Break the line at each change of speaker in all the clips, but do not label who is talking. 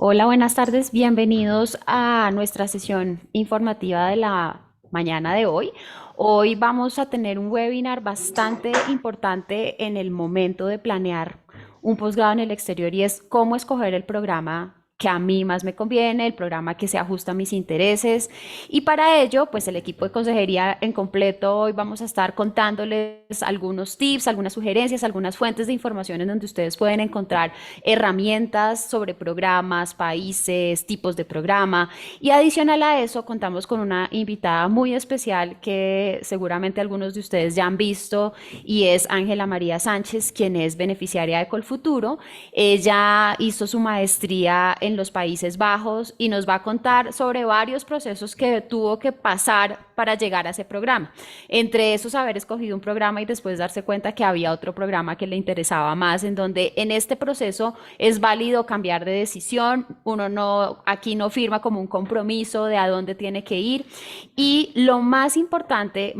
Hola, buenas tardes. Bienvenidos a nuestra sesión informativa de la mañana de hoy. Hoy vamos a tener un webinar bastante importante en el momento de planear un posgrado en el exterior y es cómo escoger el programa que a mí más me conviene, el programa que se ajusta a mis intereses. Y para ello, pues el equipo de consejería en completo hoy vamos a estar contándoles algunos tips, algunas sugerencias, algunas fuentes de información en donde ustedes pueden encontrar herramientas sobre programas, países, tipos de programa. Y adicional a eso, contamos con una invitada muy especial que seguramente algunos de ustedes ya han visto y es Ángela María Sánchez, quien es beneficiaria de Colfuturo. Ella hizo su maestría en los Países Bajos y nos va a contar sobre varios procesos que tuvo que pasar para llegar a ese programa. Entre esos, haber escogido un programa y después darse cuenta que había otro programa que le interesaba más, en donde en este proceso es válido cambiar de decisión, uno no, aquí no firma como un compromiso de a dónde tiene que ir. Y lo más importante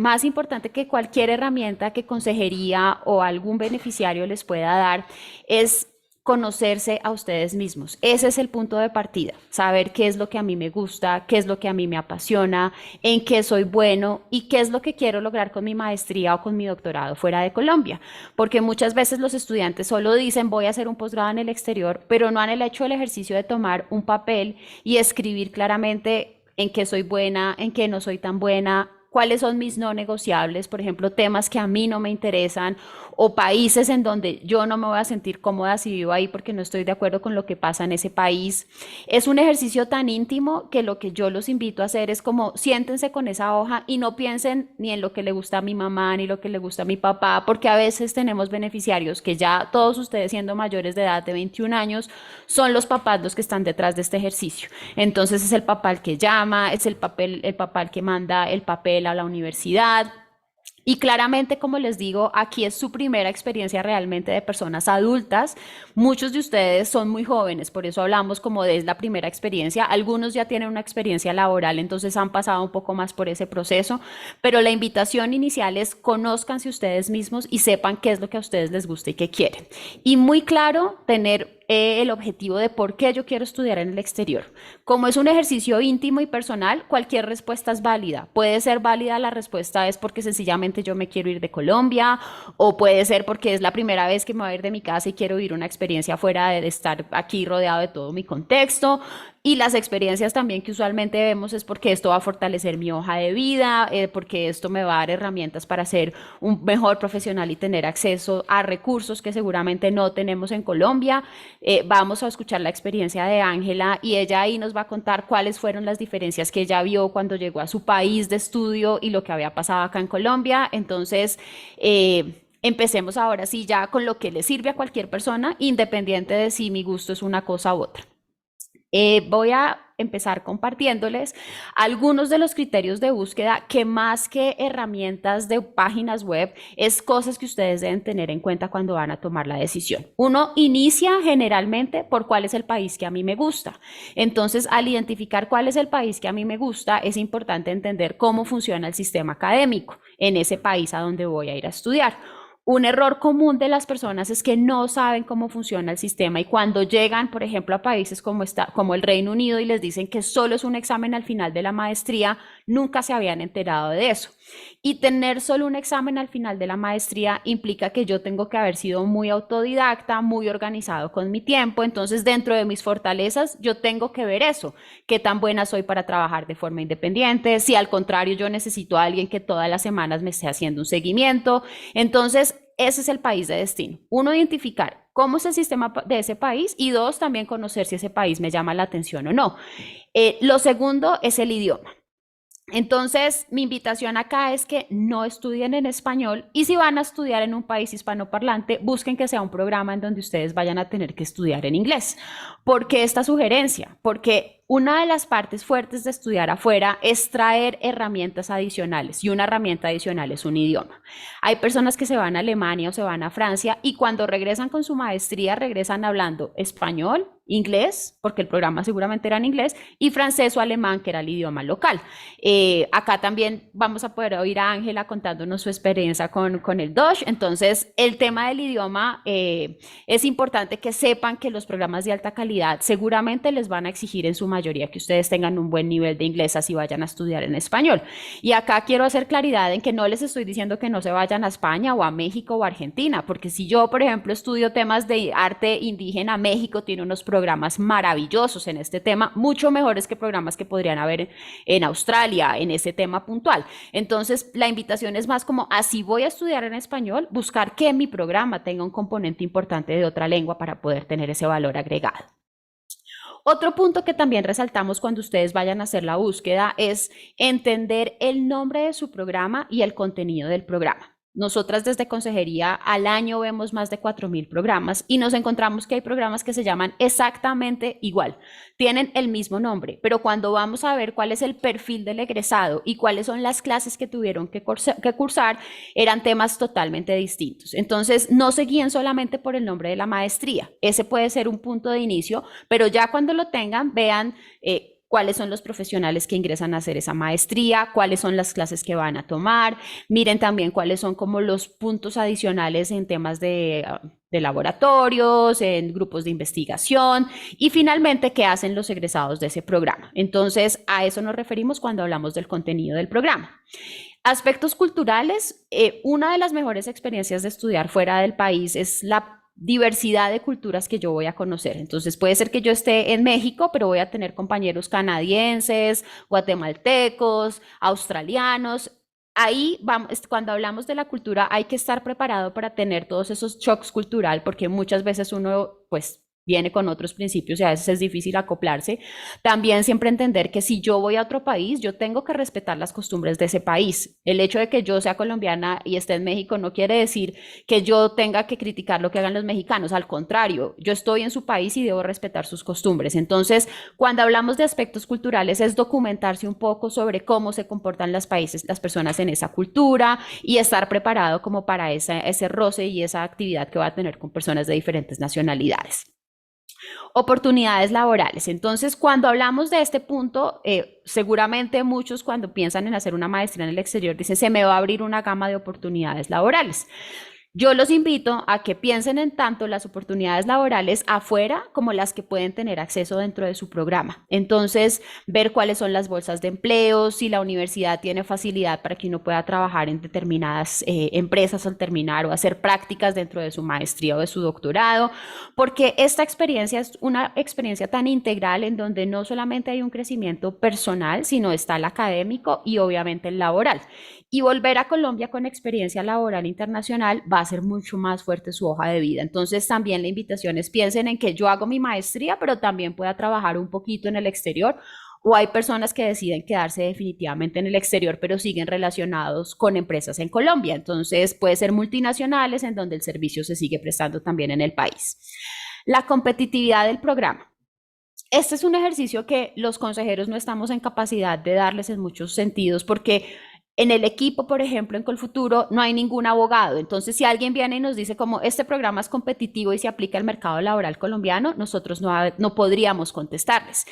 que cualquier herramienta que consejería o algún beneficiario les pueda dar es conocerse a ustedes mismos. Ese es el punto de partida, saber qué es lo que a mí me gusta, qué es lo que a mí me apasiona, en qué soy bueno y qué es lo que quiero lograr con mi maestría o con mi doctorado fuera de Colombia. Porque muchas veces los estudiantes solo dicen voy a hacer un posgrado en el exterior, pero no han hecho el ejercicio de tomar un papel y escribir claramente en qué soy buena, en qué no soy tan buena, cuáles son mis no negociables, por ejemplo, temas que a mí no me interesan o países en donde yo no me voy a sentir cómoda si vivo ahí porque no estoy de acuerdo con lo que pasa en ese país. Es un ejercicio tan íntimo que lo que yo los invito a hacer es como siéntense con esa hoja y no piensen ni en lo que le gusta a mi mamá ni lo que le gusta a mi papá, porque a veces tenemos beneficiarios que ya todos ustedes siendo mayores de edad de 21 años son los papás los que están detrás de este ejercicio. Entonces es el papá el que llama, es el papá el que manda el papel a la universidad. Y claramente, como les digo, aquí es su primera experiencia realmente de personas adultas. Muchos de ustedes son muy jóvenes, por eso hablamos como de la primera experiencia. Algunos ya tienen una experiencia laboral, entonces han pasado un poco más por ese proceso. Pero la invitación inicial es conózcanse ustedes mismos y sepan qué es lo que a ustedes les gusta y qué quieren. Y muy claro, tener el objetivo de por qué yo quiero estudiar en el exterior. Como es un ejercicio íntimo y personal, cualquier respuesta es válida. Puede ser válida la respuesta es porque sencillamente yo me quiero ir de Colombia, o puede ser porque es la primera vez que me voy a ir de mi casa y quiero vivir una experiencia fuera de estar aquí rodeado de todo mi contexto. Y las experiencias también que usualmente vemos es porque esto va a fortalecer mi hoja de vida, porque esto me va a dar herramientas para ser un mejor profesional y tener acceso a recursos que seguramente no tenemos en Colombia. Vamos a escuchar la experiencia de Ángela y ella ahí nos va a contar cuáles fueron las diferencias que ella vio cuando llegó a su país de estudio y lo que había pasado acá en Colombia. Entonces, empecemos ahora sí ya con lo que le sirve a cualquier persona, independiente de si mi gusto es una cosa u otra. Voy a empezar compartiéndoles algunos de los criterios de búsqueda que más que herramientas de páginas web es cosas que ustedes deben tener en cuenta cuando van a tomar la decisión. Uno inicia generalmente por cuál es el país que a mí me gusta. Entonces, al identificar cuál es el país que a mí me gusta, es importante entender cómo funciona el sistema académico en ese país a donde voy a ir a estudiar. Un error común de las personas es que no saben cómo funciona el sistema y cuando llegan, por ejemplo, a países como el Reino Unido y les dicen que solo es un examen al final de la maestría, nunca se habían enterado de eso. Y tener solo un examen al final de la maestría implica que yo tengo que haber sido muy autodidacta, muy organizado con mi tiempo. Entonces, dentro de mis fortalezas, yo tengo que ver eso, qué tan buena soy para trabajar de forma independiente, si al contrario yo necesito a alguien que todas las semanas me esté haciendo un seguimiento. Entonces, ese es el país de destino. Uno, identificar cómo es el sistema de ese país y dos, también conocer si ese país me llama la atención o no. Lo segundo es el idioma. Entonces, mi invitación acá es que no estudien en español y si van a estudiar en un país hispanoparlante, busquen que sea un programa en donde ustedes vayan a tener que estudiar en inglés. ¿Por qué esta sugerencia? Porque una de las partes fuertes de estudiar afuera es traer herramientas adicionales y una herramienta adicional es un idioma. Hay personas que se van a Alemania o se van a Francia y cuando regresan con su maestría regresan hablando español, inglés, porque el programa seguramente era en inglés, y francés o alemán, que era el idioma local. Acá también vamos a poder oír a Ángela contándonos su experiencia con el Dutch. Entonces, el tema del idioma es importante que sepan que los programas de alta calidad seguramente les van a exigir en su mayoría que ustedes tengan un buen nivel de inglés así vayan a estudiar en español. Y acá quiero hacer claridad en que no les estoy diciendo que no se vayan a España o a México o a Argentina, porque si yo, por ejemplo, estudio temas de arte indígena, México tiene unos programas maravillosos en este tema, mucho mejores que programas que podrían haber en Australia en ese tema puntual. Entonces, la invitación es más como, así voy a estudiar en español, buscar que mi programa tenga un componente importante de otra lengua para poder tener ese valor agregado. Otro punto que también resaltamos cuando ustedes vayan a hacer la búsqueda es entender el nombre de su programa y el contenido del programa. Nosotras desde Consejería al año vemos más de 4.000 programas y nos encontramos que hay programas que se llaman exactamente igual, tienen el mismo nombre, pero cuando vamos a ver cuál es el perfil del egresado y cuáles son las clases que tuvieron que cursar, eran temas totalmente distintos. Entonces, no se guíen solamente por el nombre de la maestría, ese puede ser un punto de inicio, pero ya cuando lo tengan, vean cuáles son los profesionales que ingresan a hacer esa maestría, cuáles son las clases que van a tomar, miren también cuáles son como los puntos adicionales en temas de laboratorios, en grupos de investigación y finalmente qué hacen los egresados de ese programa. Entonces, a eso nos referimos cuando hablamos del contenido del programa. Aspectos culturales, una de las mejores experiencias de estudiar fuera del país es la diversidad de culturas que yo voy a conocer. Entonces puede ser que yo esté en México, pero voy a tener compañeros canadienses, guatemaltecos, australianos. Ahí vamos, cuando hablamos de la cultura hay que estar preparado para tener todos esos shocks cultural, porque muchas veces uno pues viene con otros principios y a veces es difícil acoplarse. También siempre entender que si yo voy a otro país, yo tengo que respetar las costumbres de ese país. El hecho de que yo sea colombiana y esté en México no quiere decir que yo tenga que criticar lo que hagan los mexicanos. Al contrario, yo estoy en su país y debo respetar sus costumbres. Entonces, cuando hablamos de aspectos culturales, es documentarse un poco sobre cómo se comportan los países, las personas en esa cultura y estar preparado como para ese roce y esa actividad que va a tener con personas de diferentes nacionalidades. Oportunidades laborales. Entonces, cuando hablamos de este punto, seguramente muchos cuando piensan en hacer una maestría en el exterior dicen, se me va a abrir una gama de oportunidades laborales. Yo los invito a que piensen en tanto las oportunidades laborales afuera como las que pueden tener acceso dentro de su programa. Entonces, ver cuáles son las bolsas de empleo, si la universidad tiene facilidad para que uno pueda trabajar en determinadas empresas al terminar o hacer prácticas dentro de su maestría o de su doctorado, porque esta experiencia es una experiencia tan integral en donde no solamente hay un crecimiento personal, sino está el académico y obviamente el laboral. Y volver a Colombia con experiencia laboral internacional va a ser mucho más fuerte su hoja de vida. Entonces también la invitación es piensen en que yo hago mi maestría, pero también pueda trabajar un poquito en el exterior. O hay personas que deciden quedarse definitivamente en el exterior, pero siguen relacionados con empresas en Colombia. Entonces puede ser multinacionales en donde el servicio se sigue prestando también en el país. La competitividad del programa. Este es un ejercicio que los consejeros no estamos en capacidad de darles en muchos sentidos porque en el equipo, por ejemplo, en Colfuturo no hay ningún abogado. Entonces, si alguien viene y nos dice como este programa es competitivo y se aplica al mercado laboral colombiano, nosotros no podríamos contestarles.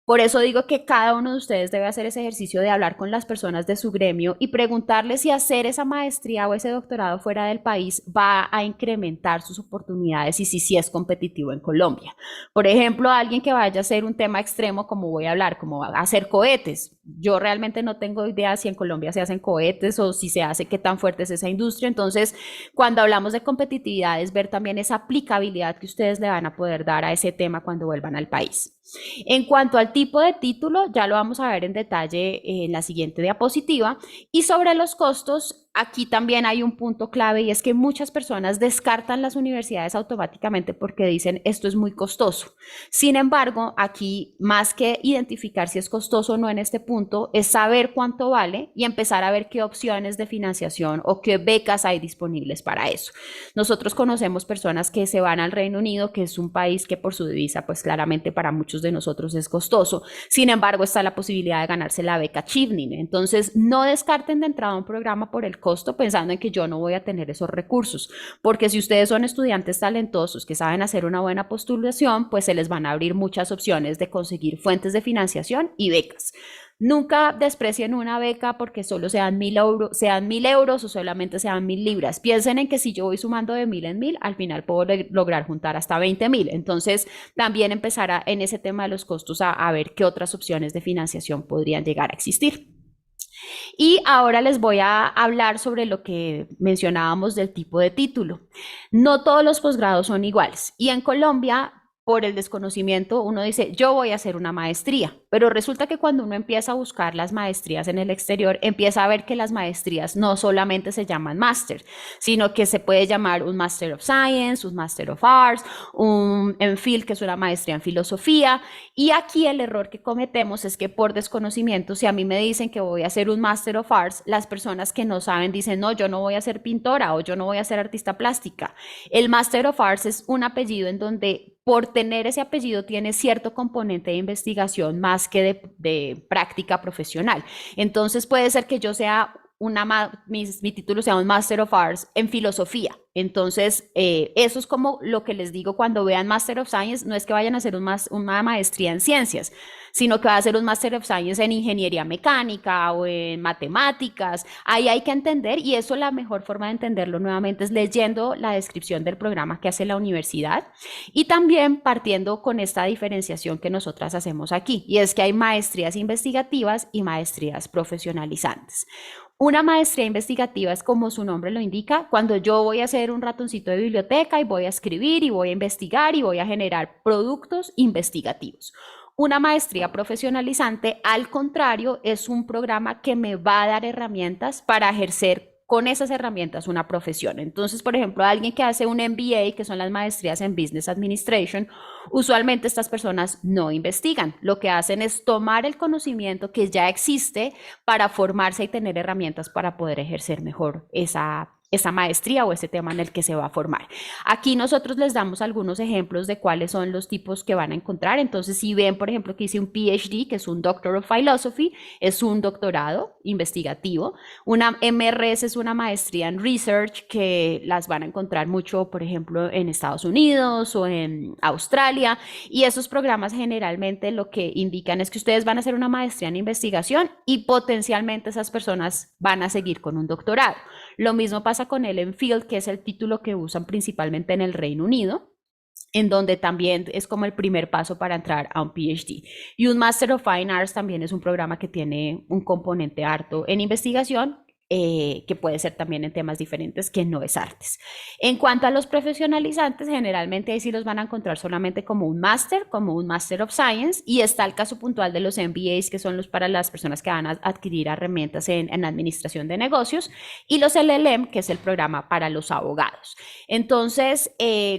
Por eso digo que cada uno de ustedes debe hacer ese ejercicio de hablar con las personas de su gremio y preguntarles si hacer esa maestría o ese doctorado fuera del país va a incrementar sus oportunidades y si es competitivo en Colombia. Por ejemplo, alguien que vaya a hacer un tema extremo como voy a hablar, como hacer cohetes. Yo realmente no tengo idea si en Colombia se hacen cohetes o si se hace, qué tan fuerte es esa industria. Entonces, cuando hablamos de competitividad es ver también esa aplicabilidad que ustedes le van a poder dar a ese tema cuando vuelvan al país. En cuanto al tipo de título, ya lo vamos a ver en detalle en la siguiente diapositiva. Y sobre los costos, aquí también hay un punto clave y es que muchas personas descartan las universidades automáticamente porque dicen esto es muy costoso. Sin embargo, aquí más que identificar si es costoso o no en este punto, es saber cuánto vale y empezar a ver qué opciones de financiación o qué becas hay disponibles para eso. Nosotros conocemos personas que se van al Reino Unido, que es un país que por su divisa, pues claramente para muchos de nosotros es costoso. Sin embargo, está la posibilidad de ganarse la beca Chevening. Entonces, no descarten de entrada un programa por el el costo pensando en que yo no voy a tener esos recursos, porque si ustedes son estudiantes talentosos que saben hacer una buena postulación, pues se les van a abrir muchas opciones de conseguir fuentes de financiación y becas. Nunca desprecien una beca porque solo sean 1.000 euros o solamente sean 1.000 libras. Piensen en que si yo voy sumando de 1.000 en 1.000, al final puedo lograr juntar hasta 20.000. Entonces, también empezar en ese tema de los costos a ver qué otras opciones de financiación podrían llegar a existir. Y ahora les voy a hablar sobre lo que mencionábamos del tipo de título. No todos los posgrados son iguales. Y en Colombia, por el desconocimiento, uno dice, yo voy a hacer una maestría, pero resulta que cuando uno empieza a buscar las maestrías en el exterior, empieza a ver que las maestrías no solamente se llaman máster, sino que se puede llamar un Master of Science, un Master of Arts, un MPhil, que es una maestría en filosofía. Y aquí el error que cometemos es que por desconocimiento, si a mí me dicen que voy a hacer un Master of Arts, las personas que no saben dicen, no, yo no voy a ser pintora o yo no voy a ser artista plástica. El Master of Arts es un apellido en donde por tener ese apellido tiene cierto componente de investigación más que de práctica profesional. Entonces puede ser que yo sea mi título sea un Master of Arts en filosofía. Entonces, eso es como lo que les digo cuando vean Master of Science, no es que vayan a hacer una maestría en ciencias, sino que va a ser un Master of Science en ingeniería mecánica o en matemáticas. Ahí hay que entender, y eso la mejor forma de entenderlo nuevamente es leyendo la descripción del programa que hace la universidad y también partiendo con esta diferenciación que nosotras hacemos aquí, y es que hay maestrías investigativas y maestrías profesionalizantes. Una maestría investigativa es como su nombre lo indica, cuando yo voy a ser un ratoncito de biblioteca y voy a escribir y voy a investigar y voy a generar productos investigativos. Una maestría profesionalizante, al contrario, es un programa que me va a dar herramientas para ejercer con esas herramientas una profesión. Entonces, por ejemplo, alguien que hace un MBA, que son las maestrías en Business Administration, usualmente estas personas no investigan. Lo que hacen es tomar el conocimiento que ya existe para formarse y tener herramientas para poder ejercer mejor esa maestría o ese tema en el que se va a formar. Aquí nosotros les damos algunos ejemplos de cuáles son los tipos que van a encontrar. Entonces, si ven, por ejemplo, que hice un PhD, que es un Doctor of Philosophy, es un doctorado investigativo. Una MRS es una maestría en Research, que las van a encontrar mucho, por ejemplo, en Estados Unidos o en Australia. Y esos programas generalmente lo que indican es que ustedes van a hacer una maestría en investigación y potencialmente esas personas van a seguir con un doctorado. Lo mismo pasa con el MPhil, que es el título que usan principalmente en el Reino Unido, en donde también es como el primer paso para entrar a un PhD. Y un Master of Fine Arts también es un programa que tiene un componente harto en investigación, que puede ser también en temas diferentes que no es artes. En cuanto a los profesionalizantes, generalmente ahí sí los van a encontrar solamente como un máster, como un Master of Science, y está el caso puntual de los MBAs, que son los para las personas que van a adquirir herramientas en administración de negocios, y los LLM, que es el programa para los abogados. Entonces,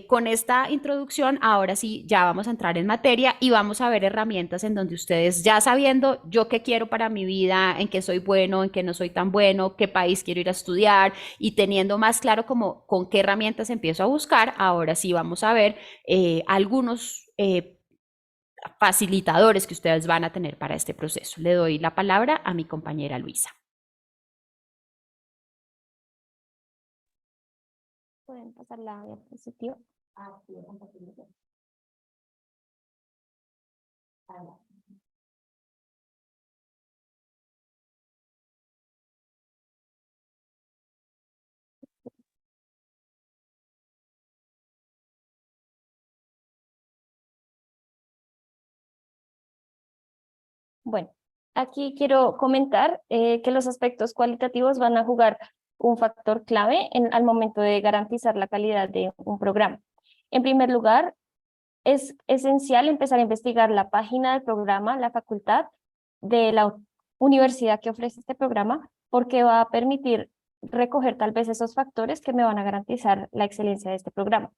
con esta introducción, ahora sí, ya vamos a entrar en materia y vamos a ver herramientas en donde ustedes, ya sabiendo yo qué quiero para mi vida, en qué soy bueno, en qué no soy tan bueno, qué país quiero ir a estudiar, y teniendo más claro como con qué herramientas empiezo a buscar, ahora sí vamos a ver algunos facilitadores que ustedes van a tener para este proceso. Le doy la palabra a mi compañera Luisa.
Pueden pasar la diapositiva. Bueno, aquí quiero comentar que los aspectos cualitativos van a jugar un factor clave al momento de garantizar la calidad de un programa. En primer lugar, es esencial empezar a investigar la página del programa, la facultad de la universidad que ofrece este programa, porque va a permitir recoger tal vez esos factores que me van a garantizar la excelencia de este programa.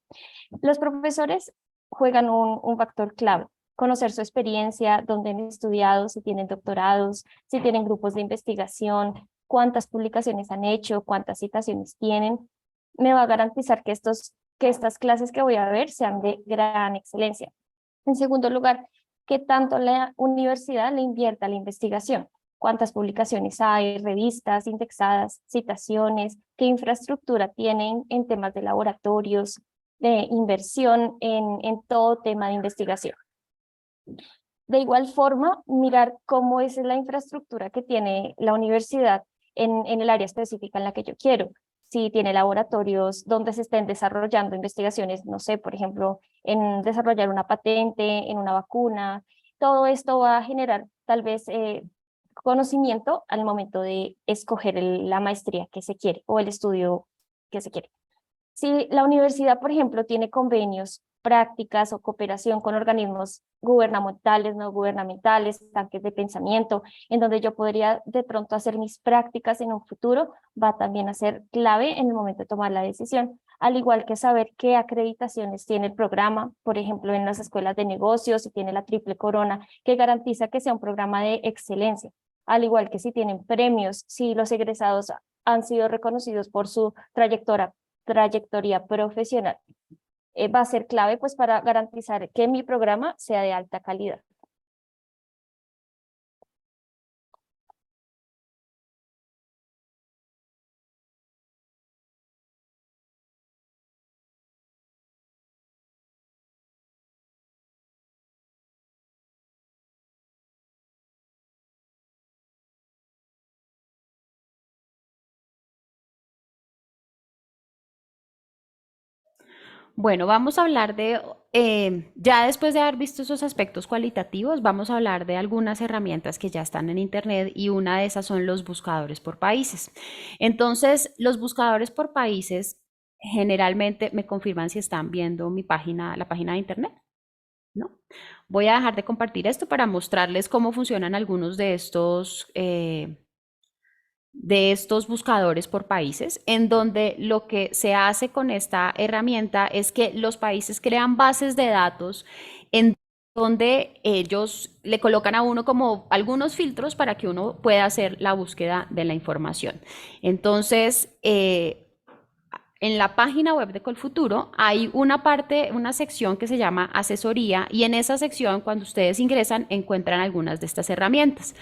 Los profesores juegan un factor clave: conocer su experiencia, dónde han estudiado, si tienen doctorados, si tienen grupos de investigación, cuántas publicaciones han hecho, cuántas citaciones tienen. Me va a garantizar que estas clases que voy a ver sean de gran excelencia. En segundo lugar, que tanto la universidad le invierta a la investigación. cuántas publicaciones hay, revistas indexadas, citaciones, qué infraestructura tienen en temas de laboratorios, de inversión en todo tema de investigación. De igual forma, mirar cómo es la infraestructura que tiene la universidad en el área específica en la que yo quiero. Si tiene laboratorios donde se estén desarrollando investigaciones, no sé, por ejemplo, en desarrollar una patente, en una vacuna, todo esto va a generar tal vez conocimiento al momento de escoger la maestría que se quiere o el estudio que se quiere. Si la universidad, por ejemplo, tiene convenios, prácticas o cooperación con organismos gubernamentales, no gubernamentales, tanques de pensamiento, en donde yo podría de pronto hacer mis prácticas en un futuro, va también a ser clave en el momento de tomar la decisión, al igual que saber qué acreditaciones tiene el programa, por ejemplo, en las escuelas de negocios, si tiene la triple corona, que garantiza que sea un programa de excelencia, al igual que si tienen premios, si los egresados han sido reconocidos por su trayectoria profesional. Va a ser clave pues para garantizar que mi programa sea de alta calidad.
Bueno, vamos a hablar de, ya después de haber visto esos aspectos cualitativos, vamos a hablar de algunas herramientas que ya están en Internet y una de esas son los buscadores por países. Entonces, los buscadores por países generalmente me confirman si están viendo mi página, la página de Internet, ¿no? Voy a dejar de compartir esto para mostrarles cómo funcionan algunos de estos buscadores por países, en donde lo que se hace con esta herramienta es que los países crean bases de datos en donde ellos le colocan a uno como algunos filtros para que uno pueda hacer la búsqueda de la información. Entonces, en la página web de Colfuturo hay una parte, una sección que se llama asesoría y en esa sección cuando ustedes ingresan encuentran algunas de estas herramientas.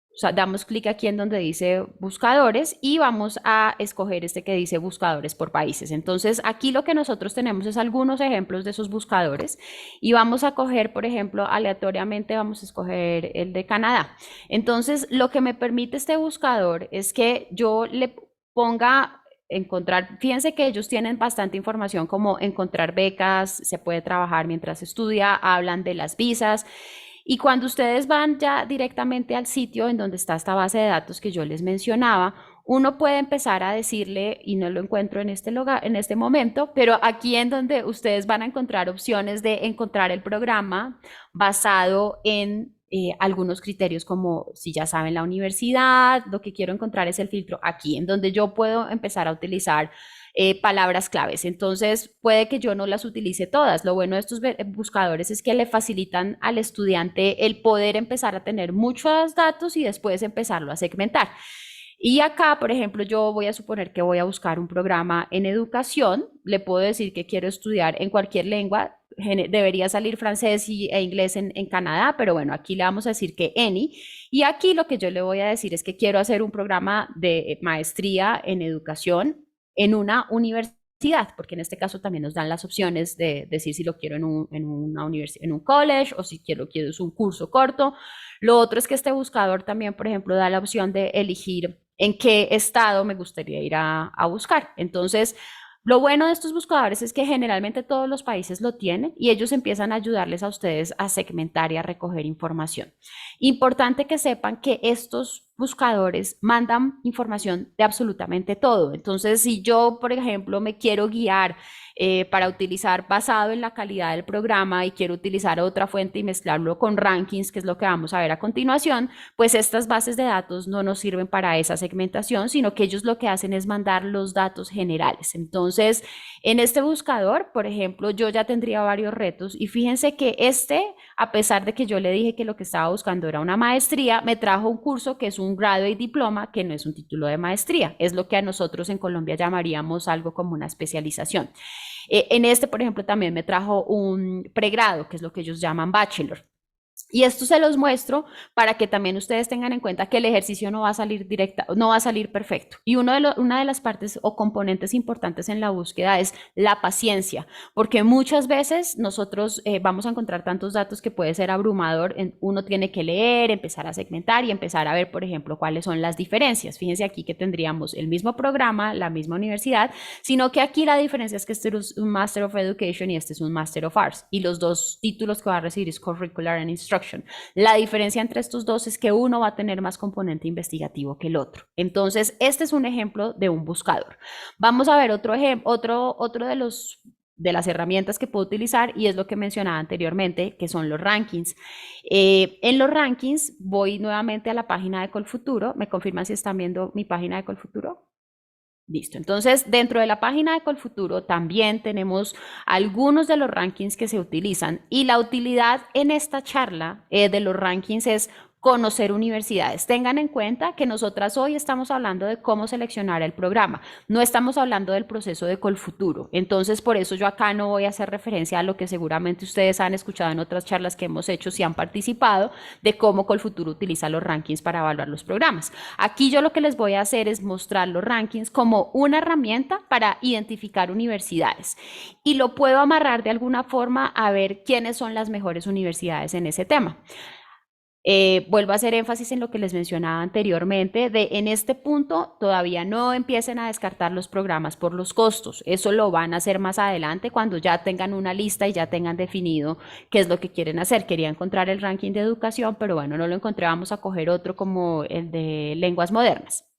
O sea, damos clic aquí en donde dice buscadores y vamos a escoger este que dice buscadores por países. Entonces, aquí lo que nosotros tenemos es algunos ejemplos de esos buscadores y vamos a coger, por ejemplo, aleatoriamente vamos a escoger el de Canadá. Entonces, lo que me permite este buscador es que yo le ponga encontrar, fíjense que ellos tienen bastante información como encontrar becas, se puede trabajar mientras estudia, hablan de las visas. Y cuando ustedes van ya directamente al sitio en donde está esta base de datos que yo les mencionaba, uno puede empezar a decirle, y no lo encuentro en este lugar, en este momento, pero aquí en donde ustedes van a encontrar opciones de encontrar el programa basado en algunos criterios como si ya saben la universidad, lo que quiero encontrar es el filtro aquí, en donde yo puedo empezar a utilizar palabras claves. Entonces, puede que yo no las utilice todas. Lo bueno de estos buscadores es que le facilitan al estudiante el poder empezar a tener muchos datos y después empezarlo a segmentar. Y acá, por ejemplo, yo voy a suponer que voy a buscar un programa en educación, le puedo decir que quiero estudiar en cualquier lengua, debería salir francés e inglés en Canadá, pero bueno, aquí le vamos a decir que any, y aquí lo que yo le voy a decir es que quiero hacer un programa de maestría en educación en una universidad, porque en este caso también nos dan las opciones de decir si lo quiero en una universidad, en un college o si quiero es un curso corto. Lo otro es que este buscador también, por ejemplo, da la opción de elegir en qué estado me gustaría ir a buscar. Entonces, lo bueno de estos buscadores es que generalmente todos los países lo tienen y ellos empiezan a ayudarles a ustedes a segmentar y a recoger información. Importante que sepan que estos buscadores mandan información de absolutamente todo. Entonces, si yo, por ejemplo, me quiero guiar para utilizar basado en la calidad del programa y quiero utilizar otra fuente y mezclarlo con rankings, que es lo que vamos a ver a continuación, pues estas bases de datos no nos sirven para esa segmentación, sino que ellos lo que hacen es mandar los datos generales. Entonces, en este buscador, por ejemplo, yo ya tendría varios retos y fíjense que a pesar de que yo le dije que lo que estaba buscando era una maestría, me trajo un curso que es un grado y diploma, que no es un título de maestría, es lo que a nosotros en Colombia llamaríamos algo como una especialización. En este, por ejemplo, también me trajo un pregrado, que es lo que ellos llaman bachelor. Y esto se los muestro para que también ustedes tengan en cuenta que el ejercicio no va a salir directa, no va a salir perfecto. Y una de las partes o componentes importantes en la búsqueda es la paciencia, porque muchas veces nosotros vamos a encontrar tantos datos que puede ser abrumador. Uno tiene que leer, empezar a segmentar y empezar a ver, por ejemplo, cuáles son las diferencias. Fíjense aquí que tendríamos el mismo programa, la misma universidad, sino que aquí la diferencia es que este es un Master of Education y este es un Master of Arts. Y los dos títulos que va a recibir es Curricular and Instruction. La diferencia entre estos dos es que uno va a tener más componente investigativo que el otro. Entonces, este es un ejemplo de un buscador. Vamos a ver otro ejemplo, otro de las herramientas que puedo utilizar y es lo que mencionaba anteriormente, que son los rankings. En los rankings voy nuevamente a la página de Colfuturo. ¿Me confirman si están viendo mi página de Colfuturo? Listo. Entonces, dentro de la página de Colfuturo también tenemos algunos de los rankings que se utilizan y la utilidad en esta charla de los rankings es conocer universidades. Tengan en cuenta que nosotras hoy estamos hablando de cómo seleccionar el programa, no estamos hablando del proceso de Colfuturo. Entonces, por eso yo acá no voy a hacer referencia a lo que seguramente ustedes han escuchado en otras charlas que hemos hecho si han participado de cómo Colfuturo utiliza los rankings para evaluar los programas. Aquí yo lo que les voy a hacer es mostrar los rankings como una herramienta para identificar universidades y lo puedo amarrar de alguna forma a ver quiénes son las mejores universidades en ese tema. Vuelvo a hacer énfasis en lo que les mencionaba anteriormente, de en este punto todavía no empiecen a descartar los programas por los costos, eso lo van a hacer más adelante cuando ya tengan una lista y ya tengan definido qué es lo que quieren hacer. Quería encontrar el ranking de educación, pero bueno, no lo encontré, vamos a coger otro como el de lenguas modernas.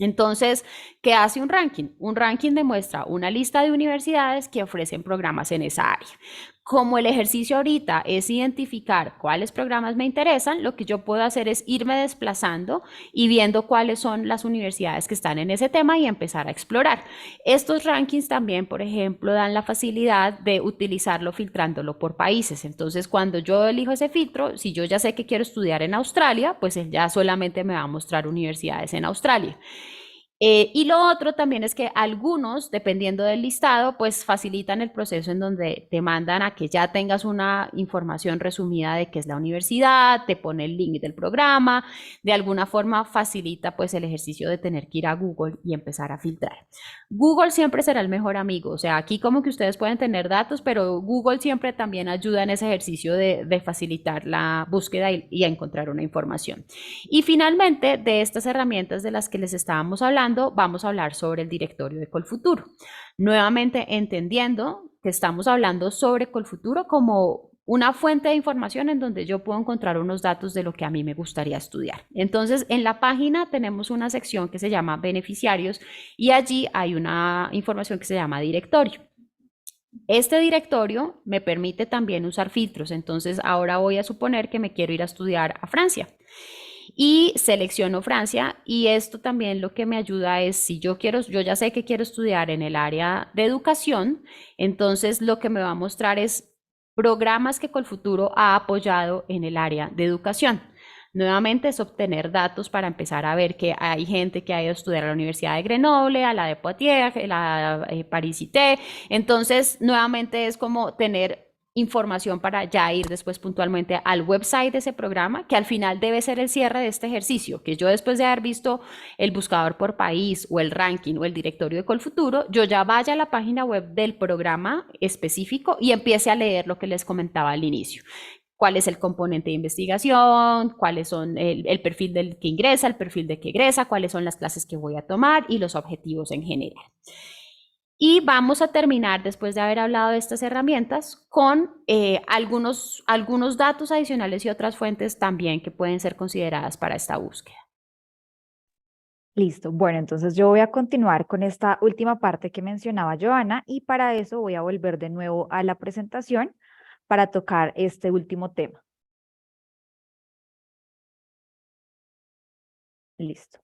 Entonces, ¿qué hace un ranking? Un ranking demuestra una lista de universidades que ofrecen programas en esa área. Como el ejercicio ahorita es identificar cuáles programas me interesan, lo que yo puedo hacer es irme desplazando y viendo cuáles son las universidades que están en ese tema y empezar a explorar. Estos rankings también, por ejemplo, dan la facilidad de utilizarlo filtrándolo por países. Entonces, cuando yo elijo ese filtro, si yo ya sé que quiero estudiar en Australia, pues él ya solamente me va a mostrar universidades en Australia. Y lo otro también es que algunos, dependiendo del listado, pues facilitan el proceso en donde te mandan a que ya tengas una información resumida de qué es la universidad, te pone el link del programa, de alguna forma facilita pues el ejercicio de tener que ir a Google y empezar a filtrar. Google siempre será el mejor amigo, o sea, aquí como que ustedes pueden tener datos, pero Google siempre también ayuda en ese ejercicio de facilitar la búsqueda y a encontrar una información. Y finalmente, de estas herramientas de las que les estábamos hablando, vamos a hablar sobre el directorio de Colfuturo. Nuevamente, entendiendo que estamos hablando sobre Colfuturo como una fuente de información en donde yo puedo encontrar unos datos de lo que a mí me gustaría estudiar. Entonces, en la página tenemos una sección que se llama beneficiarios y allí hay una información que se llama directorio. Este directorio me permite también usar filtros, entonces ahora voy a suponer que me quiero ir a estudiar a Francia y selecciono Francia y esto también lo que me ayuda es si yo quiero, yo ya sé que quiero estudiar en el área de educación, entonces lo que me va a mostrar es programas que Colfuturo ha apoyado en el área de educación. Nuevamente es obtener datos para empezar a ver que hay gente que ha ido a estudiar a la Universidad de Grenoble, a la de Poitiers, a la Paris-Cité. Entonces, nuevamente es como tener información para ya ir después puntualmente al website de ese programa, que al final debe ser el cierre de este ejercicio, que yo después de haber visto el buscador por país o el ranking o el directorio de Colfuturo, yo ya vaya a la página web del programa específico y empiece a leer lo que les comentaba al inicio. ¿Cuál es el componente de investigación? ¿Cuáles son el perfil del que ingresa, el perfil de que egresa? ¿Cuáles son las clases que voy a tomar y los objetivos en general? Y vamos a terminar, después de haber hablado de estas herramientas, con algunos datos adicionales y otras fuentes también que pueden ser consideradas para esta búsqueda.
Listo. Bueno, entonces yo voy a continuar con esta última parte que mencionaba Joana y para eso voy a volver de nuevo a la presentación para tocar este último tema. Listo.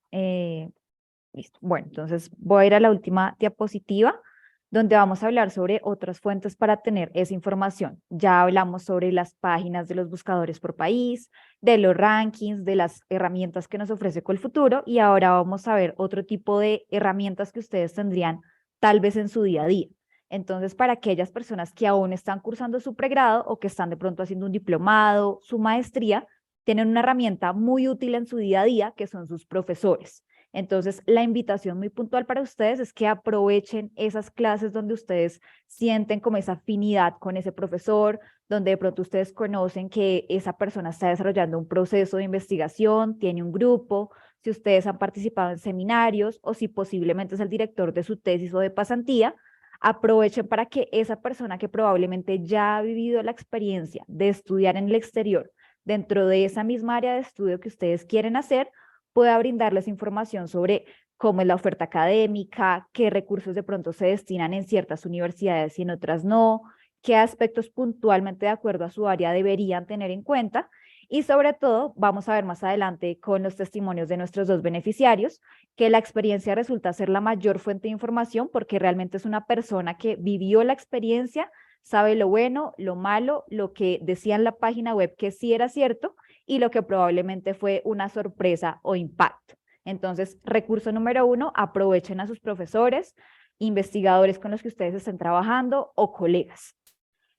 Listo. Bueno, entonces voy a ir a la última diapositiva donde vamos a hablar sobre otras fuentes para tener esa información. Ya hablamos sobre las páginas de los buscadores por país, de los rankings, de las herramientas que nos ofrece Colfuturo y ahora vamos a ver otro tipo de herramientas que ustedes tendrían tal vez en su día a día. Entonces, para aquellas personas que aún están cursando su pregrado o que están de pronto haciendo un diplomado, su maestría, tienen una herramienta muy útil en su día a día, que son sus profesores. Entonces, la invitación muy puntual para ustedes es que aprovechen esas clases donde ustedes sienten como esa afinidad con ese profesor, donde de pronto ustedes conocen que esa persona está desarrollando un proceso de investigación, tiene un grupo, si ustedes han participado en seminarios o si posiblemente es el director de su tesis o de pasantía, aprovechen para que esa persona que probablemente ya ha vivido la experiencia de estudiar en el exterior dentro de esa misma área de estudio que ustedes quieren hacer, pueda brindarles información sobre cómo es la oferta académica, qué recursos de pronto se destinan en ciertas universidades y en otras no, qué aspectos puntualmente de acuerdo a su área deberían tener en cuenta. Y sobre todo, vamos a ver más adelante con los testimonios de nuestros dos beneficiarios, que la experiencia resulta ser la mayor fuente de información porque realmente es una persona que vivió la experiencia, sabe lo bueno, lo malo, lo que decía en la página web que sí era cierto y lo que probablemente fue una sorpresa o impacto. Entonces, recurso número 1, aprovechen a sus profesores, investigadores con los que ustedes estén trabajando o colegas.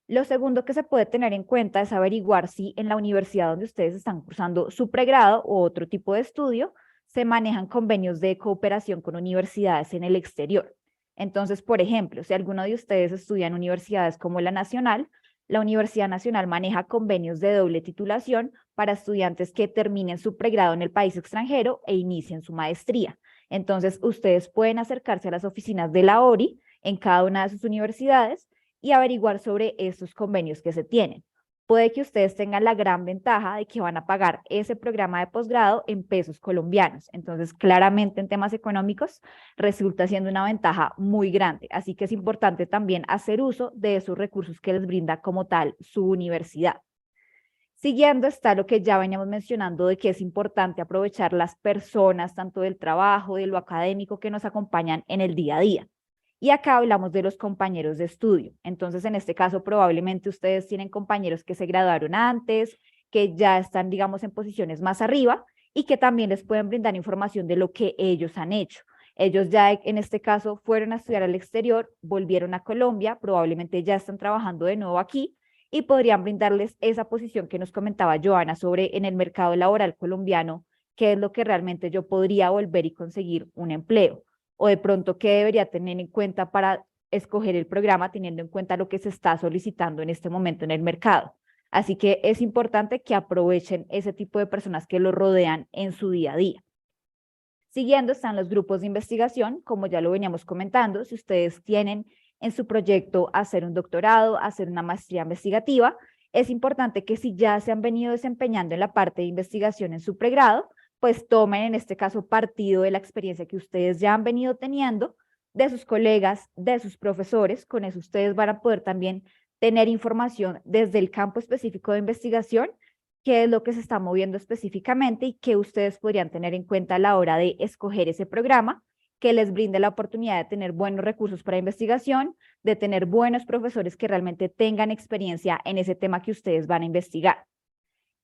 Lo segundo que se puede tener en cuenta es averiguar si en la universidad donde ustedes están cursando su pregrado o otro tipo de estudio se manejan convenios de cooperación con universidades en el exterior. Entonces, por ejemplo, si alguno de ustedes estudia en universidades como la Universidad Nacional maneja convenios de doble titulación para estudiantes que terminen su pregrado en el país extranjero e inicien su maestría. Entonces, ustedes pueden acercarse a las oficinas de la ORI en cada una de sus universidades y averiguar sobre estos convenios que se tienen. Puede que ustedes tengan la gran ventaja de que van a pagar ese programa de posgrado en pesos colombianos. Entonces, claramente en temas económicos resulta siendo una ventaja muy grande. Así que es importante también hacer uso de esos recursos que les brinda como tal su universidad. Siguiendo está lo que ya veníamos mencionando de que es importante aprovechar las personas, tanto del trabajo, de lo académico, que nos acompañan en el día a día. Y acá hablamos de los compañeros de estudio. Entonces, en este caso, probablemente ustedes tienen compañeros que se graduaron antes, que ya están, digamos, en posiciones más arriba y que también les pueden brindar información de lo que ellos han hecho. Ellos ya, en este caso, fueron a estudiar al exterior, volvieron a Colombia, probablemente ya están trabajando de nuevo aquí y podrían brindarles esa posición que nos comentaba Joana sobre en el mercado laboral colombiano, qué es lo que realmente yo podría volver y conseguir un empleo o de pronto qué debería tener en cuenta para escoger el programa teniendo en cuenta lo que se está solicitando en este momento en el mercado. Así que es importante que aprovechen ese tipo de personas que lo rodean en su día a día. Siguiendo están los grupos de investigación, como ya lo veníamos comentando, si ustedes tienen en su proyecto hacer un doctorado, hacer una maestría investigativa, es importante que si ya se han venido desempeñando en la parte de investigación en su pregrado, pues tomen en este caso partido de la experiencia que ustedes ya han venido teniendo, de sus colegas, de sus profesores, con eso ustedes van a poder también tener información desde el campo específico de investigación, qué es lo que se está moviendo específicamente y qué ustedes podrían tener en cuenta a la hora de escoger ese programa que les brinde la oportunidad de tener buenos recursos para investigación, de tener buenos profesores que realmente tengan experiencia en ese tema que ustedes van a investigar.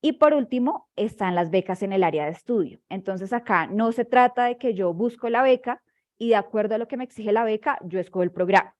Y por último, están las becas en el área de estudio. Entonces acá no se trata de que yo busco la beca y de acuerdo a lo que me exige la beca, yo escojo el programa.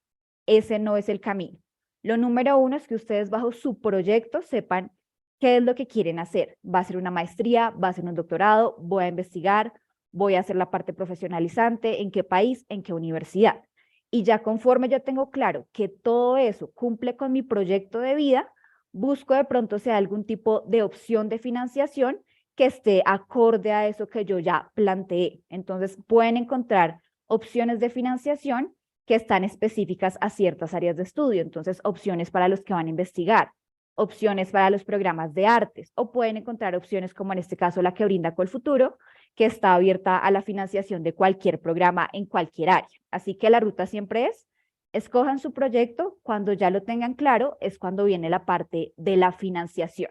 Ese no es el camino. Lo número 1 es que ustedes bajo su proyecto sepan qué es lo que quieren hacer. ¿Va a ser una maestría? ¿Va a ser un doctorado? ¿Voy a investigar? ¿Voy a hacer la parte profesionalizante? ¿En qué país? ¿En qué universidad? Y ya conforme yo tengo claro que todo eso cumple con mi proyecto de vida, busco de pronto sea algún tipo de opción de financiación que esté acorde a eso que yo ya planteé. Entonces pueden encontrar opciones de financiación que están específicas a ciertas áreas de estudio. Entonces opciones para los que van a investigar, opciones para los programas de artes, o pueden encontrar opciones como en este caso la que brinda Colfuturo, que está abierta a la financiación de cualquier programa en cualquier área. Así que la ruta siempre es escojan su proyecto, cuando ya lo tengan claro es cuando viene la parte de la financiación.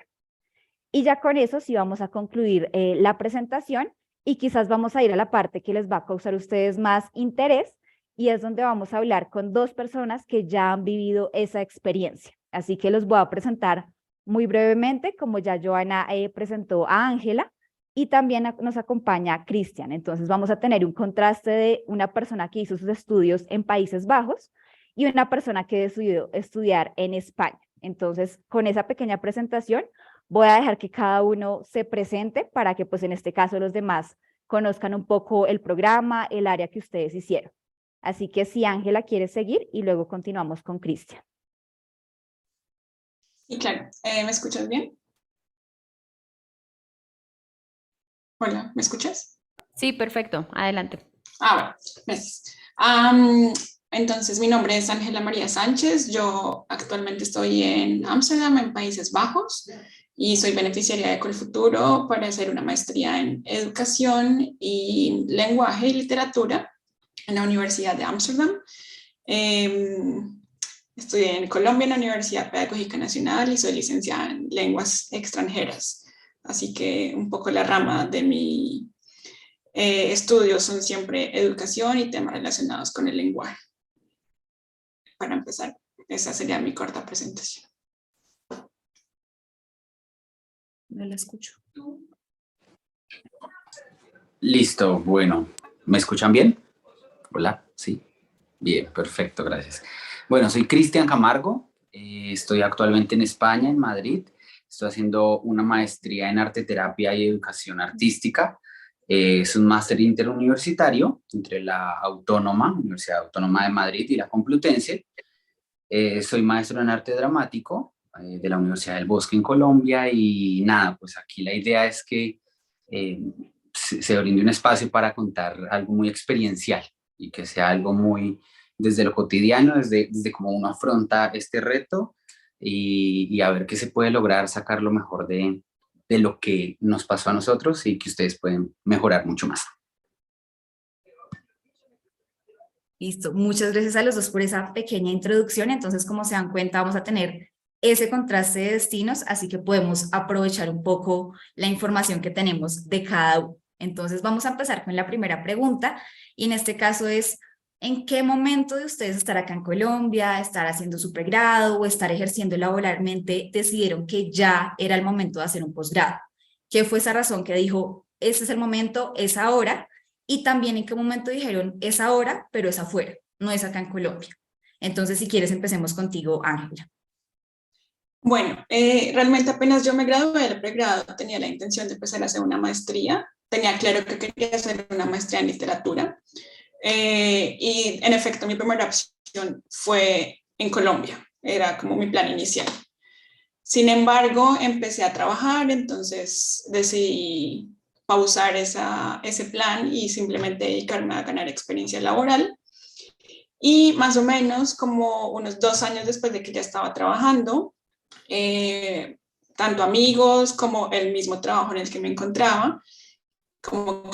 Y ya con eso sí vamos a concluir la presentación y quizás vamos a ir a la parte que les va a causar a ustedes más interés y es donde vamos a hablar con dos personas que ya han vivido esa experiencia. Así que los voy a presentar muy brevemente, como ya Joana presentó a Ángela y también nos acompaña Cristian. Entonces vamos a tener un contraste de una persona que hizo sus estudios en Países Bajos y una persona que decidió estudiar en España. Entonces, con esa pequeña presentación, voy a dejar que cada uno se presente para que, pues en este caso, los demás conozcan un poco el programa, el área que ustedes hicieron. Así que si Ángela quiere seguir y luego continuamos con Cristian.
Y claro, ¿me escuchas bien? Hola, ¿me escuchas?
Sí, perfecto. Adelante.
Bueno, gracias. Entonces, mi nombre es Ángela María Sánchez. Yo actualmente estoy en Ámsterdam, en Países Bajos, y soy beneficiaria de Colfuturo para hacer una maestría en Educación y Lenguaje y Literatura en la Universidad de Ámsterdam. Estudié en Colombia en la Universidad Pedagógica Nacional y soy licenciada en Lenguas Extranjeras. Así que un poco la rama de mi estudios son siempre educación y temas relacionados con el lenguaje. Para empezar, esa sería mi corta presentación. No la escucho.
Listo, bueno, ¿me escuchan bien? Hola, sí. Bien, perfecto, gracias. Bueno, soy Cristian Camargo, estoy actualmente en España, en Madrid. Estoy haciendo una maestría en arte terapia y educación artística. Es un máster interuniversitario entre la Autónoma, Universidad Autónoma de Madrid y la Complutense. Soy maestro en arte dramático de la Universidad del Bosque en Colombia y nada, pues aquí la idea es que se brinde un espacio para contar algo muy experiencial y que sea algo muy desde lo cotidiano, desde cómo uno afronta este reto y a ver qué se puede lograr, sacar lo mejor de lo que nos pasó a nosotros y que ustedes pueden mejorar mucho más.
Listo, muchas gracias a los dos por esa pequeña introducción. Entonces, como se dan cuenta, vamos a tener ese contraste de destinos, así que podemos aprovechar un poco la información que tenemos de cada uno. Entonces, vamos a empezar con la primera pregunta, y en este caso es, ¿en qué momento de ustedes estar acá en Colombia, estar haciendo su pregrado o estar ejerciendo laboralmente, decidieron que ya era el momento de hacer un posgrado? ¿Qué fue esa razón que dijo, ese es el momento, es ahora? Y también en qué momento dijeron, es ahora, pero es afuera, no es acá en Colombia. Entonces, si quieres, empecemos contigo, Ángela.
Bueno, realmente apenas yo me gradué del pregrado, tenía la intención de empezar a hacer una maestría. Tenía claro que quería hacer una maestría en literatura. Y en efecto, mi primera opción fue en Colombia. Era como mi plan inicial. Sin embargo, empecé a trabajar, entonces decidí pausar ese plan y simplemente dedicarme a ganar experiencia laboral. Y más o menos como unos 2 años después de que ya estaba trabajando, tanto amigos como el mismo trabajo en el que me encontraba, como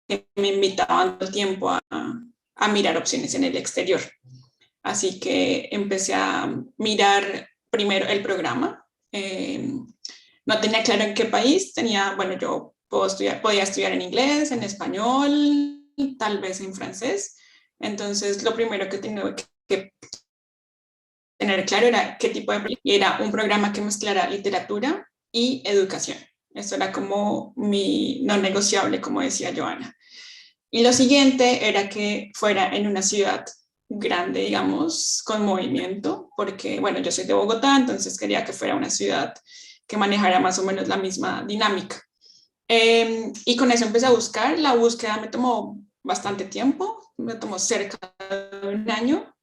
que me invitaban todo el tiempo a mirar opciones en el exterior. Así que empecé a mirar primero el programa. No tenía claro en qué país, yo podía estudiar en inglés, en español, tal vez en francés. Entonces, lo primero que tenía que tener claro era qué tipo de proyecto, y era un programa que mezclara literatura y educación. Eso era como mi no negociable, como decía Joana. Y lo siguiente era que fuera en una ciudad grande, digamos, con movimiento, porque, bueno, yo soy de Bogotá, entonces quería que fuera una ciudad que manejara más o menos la misma dinámica. Y con eso empecé a buscar. La búsqueda me tomó bastante tiempo, me tomó cerca de 1 año,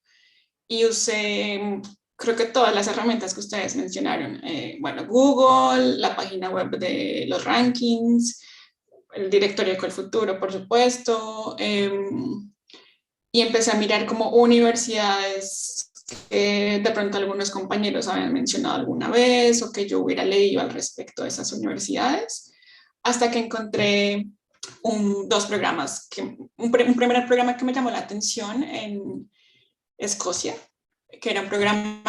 y usé, creo que todas las herramientas que ustedes mencionaron. Google, la página web de los rankings, el directorio de Colfuturo, por supuesto, y empecé a mirar como universidades que de pronto algunos compañeros habían mencionado alguna vez o que yo hubiera leído al respecto de esas universidades, hasta que encontré dos programas, un primer programa que me llamó la atención en Escocia, que era un programa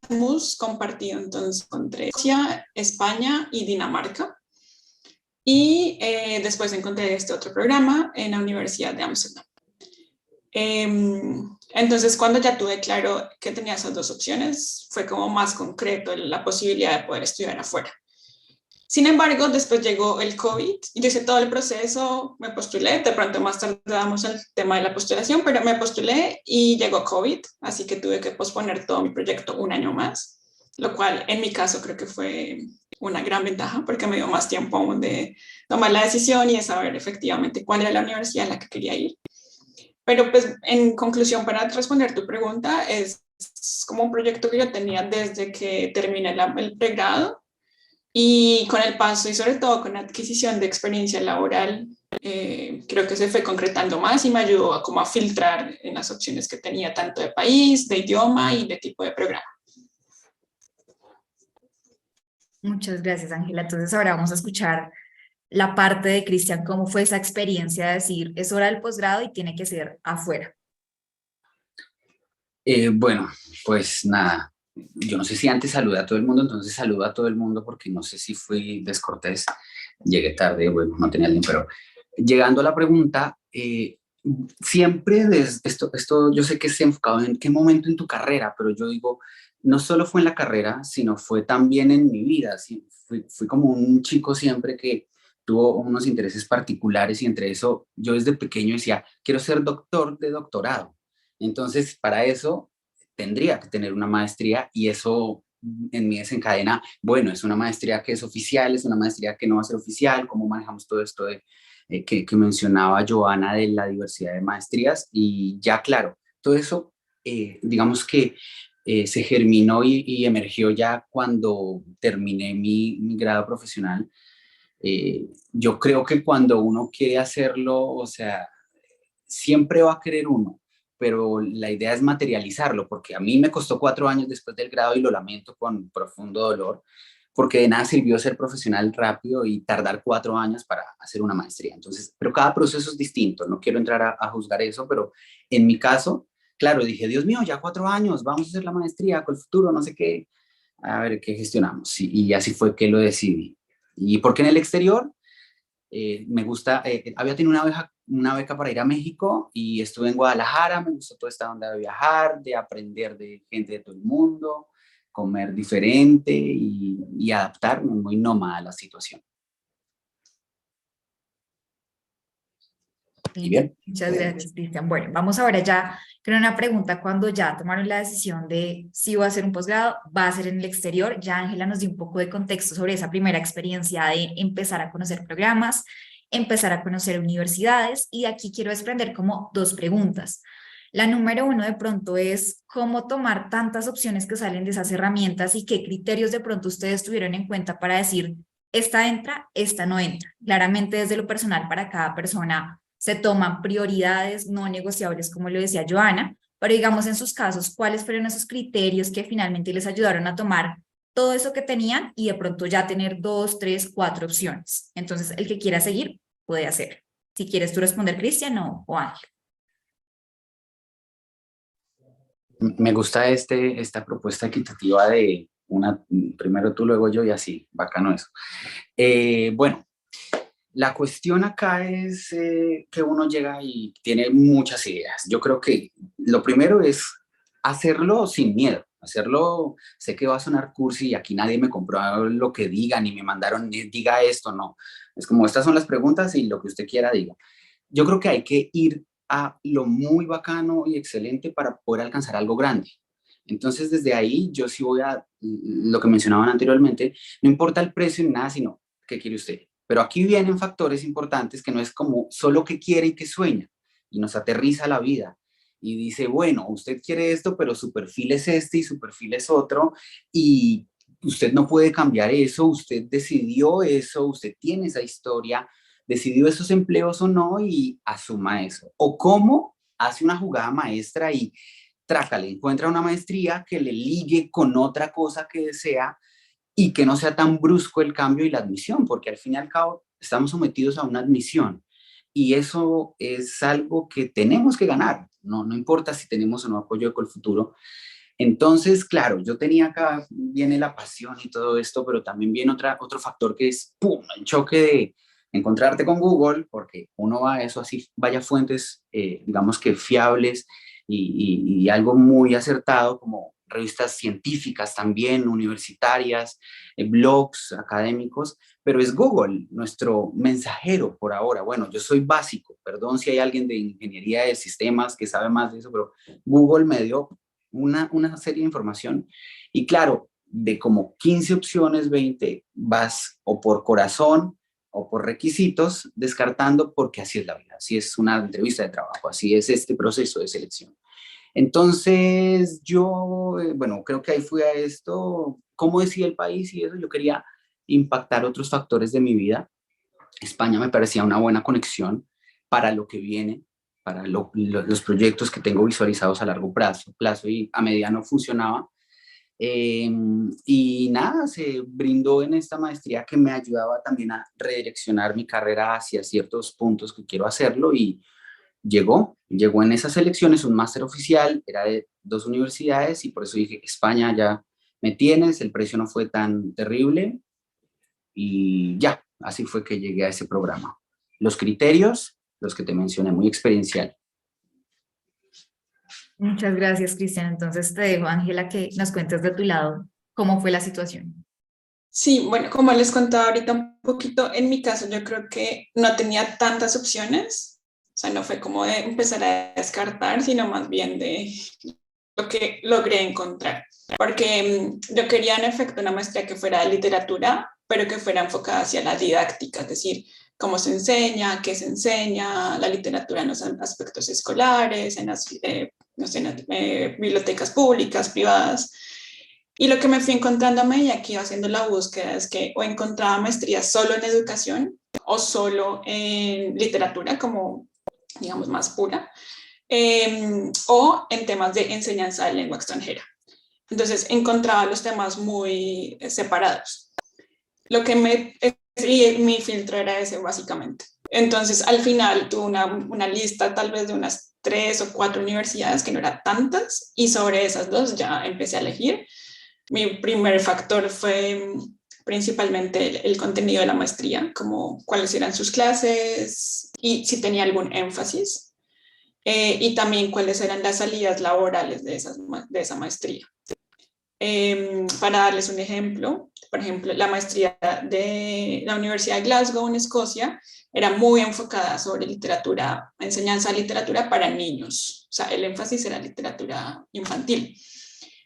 Erasmus compartido entonces entre Escocia, España y Dinamarca. Y después encontré este otro programa en la Universidad de Ámsterdam. Entonces, cuando ya tuve claro que tenía esas dos opciones, fue como más concreto la posibilidad de poder estudiar afuera. Sin embargo, después llegó el COVID, yo hice todo el proceso, me postulé, de pronto más tarde damos el tema de la postulación, pero me postulé y llegó COVID, así que tuve que posponer todo mi proyecto un año más, lo cual en mi caso creo que fue una gran ventaja porque me dio más tiempo aún de tomar la decisión y de saber efectivamente cuál era la universidad a la que quería ir. Pero pues en conclusión, para responder tu pregunta, es como un proyecto que yo tenía desde que terminé el pregrado y con el paso y sobre todo con la adquisición de experiencia laboral, creo que se fue concretando más y me ayudó a como a filtrar en las opciones que tenía tanto de país, de idioma y de tipo de programa.
Muchas gracias, Ángela. Entonces ahora vamos a escuchar la parte de Cristian, cómo fue esa experiencia de decir, es hora del posgrado y tiene que ser afuera.
Bueno, pues nada, yo no sé si antes saludé a todo el mundo, entonces saludo a todo el mundo porque no sé si fui descortés, llegué tarde, bueno, no tenía tiempo, pero llegando a la pregunta, siempre esto yo sé que se ha enfocado en qué momento en tu carrera, pero yo digo, no solo fue en la carrera, sino fue también en mi vida, ¿sí? Fui como un chico siempre que tuvo unos intereses particulares y entre eso yo desde pequeño decía, quiero ser doctor de doctorado. Entonces, para eso tendría que tener una maestría y eso en mí desencadena, bueno, es una maestría que es oficial, es una maestría que no va a ser oficial, cómo manejamos todo esto de, que mencionaba Joana de la diversidad de maestrías y ya claro, todo eso digamos que se germinó y emergió ya cuando terminé mi grado profesional. Yo creo que cuando uno quiere hacerlo, o sea, siempre va a querer uno, pero la idea es materializarlo, porque a mí me costó 4 años después del grado y lo lamento con profundo dolor, porque de nada sirvió ser profesional rápido y tardar 4 años para hacer una maestría. Entonces, pero cada proceso es distinto, no quiero entrar a juzgar eso, pero en mi caso, claro, dije, Dios mío, ya 4 años, vamos a hacer la maestría con el futuro, no sé qué, a ver qué gestionamos. Y así fue que lo decidí. ¿Y por qué en el exterior? Me gusta, había tenido una beca para ir a México y estuve en Guadalajara, me gustó toda esta onda de viajar, de aprender de gente de todo el mundo, comer diferente y adaptarme muy nómada a la situación. ¿Y bien?
Muchas gracias, Cristian. Bueno, vamos ahora ya con una pregunta cuando ya tomaron la decisión de si va a ser un posgrado, va a ser en el exterior. Ya Ángela nos dio un poco de contexto sobre esa primera experiencia de empezar a conocer programas, empezar a conocer universidades y aquí quiero desprender como dos preguntas. La número uno de pronto es cómo tomar tantas opciones que salen de esas herramientas y qué criterios de pronto ustedes tuvieron en cuenta para decir, esta entra, esta no entra. Claramente desde lo personal para cada persona se toman prioridades no negociables, como lo decía Joana, pero digamos en sus casos, ¿cuáles fueron esos criterios que finalmente les ayudaron a tomar todo eso que tenían y de pronto ya tener 2, 3, 4 opciones? Entonces, el que quiera seguir puede hacer. Si quieres tú responder, Cristian o Ángel.
Me gusta esta propuesta equitativa de primero tú, luego yo y así, bacano eso. Bueno, la cuestión acá es que uno llega y tiene muchas ideas. Yo creo que lo primero es hacerlo sin miedo, hacerlo, sé que va a sonar cursi y aquí nadie me compró lo que diga, ni me mandaron, diga esto, no. Es como, estas son las preguntas y lo que usted quiera diga. Yo creo que hay que ir a lo muy bacano y excelente para poder alcanzar algo grande. Entonces, desde ahí yo sí voy a, lo que mencionaban anteriormente, no importa el precio ni nada, sino qué quiere usted. Pero aquí vienen factores importantes que no es como solo que quiere y que sueña, y nos aterriza la vida. Y dice, bueno, usted quiere esto, pero su perfil es este y su perfil es otro, y usted no puede cambiar eso, usted decidió eso, usted tiene esa historia, decidió esos empleos o no, y asuma eso. O cómo hace una jugada maestra y trácale, encuentra una maestría que le ligue con otra cosa que desea y que no sea tan brusco el cambio y la admisión, porque al fin y al cabo estamos sometidos a una admisión y eso es algo que tenemos que ganar, no importa si tenemos o no apoyo de Colfuturo. Entonces, claro, yo tenía acá, viene la pasión y todo esto, pero también viene otro factor que es, ¡pum!, el choque de encontrarte con Google, porque uno va a eso así, vaya fuentes, digamos que fiables y algo muy acertado como revistas científicas también, universitarias, blogs académicos, pero es Google nuestro mensajero por ahora. Bueno, yo soy básico, perdón si hay alguien de ingeniería de sistemas que sabe más de eso, pero Google me dio una serie de información y claro, de como 15 opciones, 20, vas o por corazón o por requisitos, descartando porque así es la vida, así es una entrevista de trabajo, así es este proceso de selección. Entonces yo, bueno, creo que ahí fui a esto, cómo decía el país y eso, yo quería impactar otros factores de mi vida. España me parecía una buena conexión para lo que viene, para los proyectos que tengo visualizados a largo plazo y a mediano funcionaba. Y nada, se brindó en esta maestría que me ayudaba también a redireccionar mi carrera hacia ciertos puntos que quiero hacerlo y llegó en esas elecciones un máster oficial, era de 2 universidades y por eso dije que España ya me tienes, el precio no fue tan terrible y ya, así fue que llegué a ese programa. Los criterios, los que te mencioné, muy experiencial.
Muchas gracias, Cristian. Entonces te dejo, Ángela, que nos cuentes de tu lado cómo fue la situación.
Sí, bueno, como les contaba ahorita un poquito, en mi caso yo creo que no tenía tantas opciones, o sea, no fue como de empezar a descartar, sino más bien de lo que logré encontrar, porque yo quería en efecto una maestría que fuera de literatura, pero que fuera enfocada hacia la didáctica, es decir, cómo se enseña, qué se enseña, la literatura en los aspectos escolares, en las, no sé, en las bibliotecas públicas, privadas. Y lo que me fui encontrando a medida que iba haciendo la búsqueda es que o encontraba maestrías solo en educación o solo en literatura, como digamos más pura, o en temas de enseñanza de lengua extranjera. Entonces encontraba los temas muy separados. Lo que y mi filtro era ese básicamente. Entonces al final tuve una lista tal vez de unas 3 o 4 universidades, que no eran tantas, y sobre esas 2 ya empecé a elegir. Mi primer factor fue principalmente el contenido de la maestría, como cuáles eran sus clases y si tenía algún énfasis, y también cuáles eran las salidas laborales de esa maestría. Para darles un ejemplo, por ejemplo, la maestría de la Universidad de Glasgow en Escocia era muy enfocada sobre literatura, enseñanza de literatura para niños, o sea, el énfasis era literatura infantil.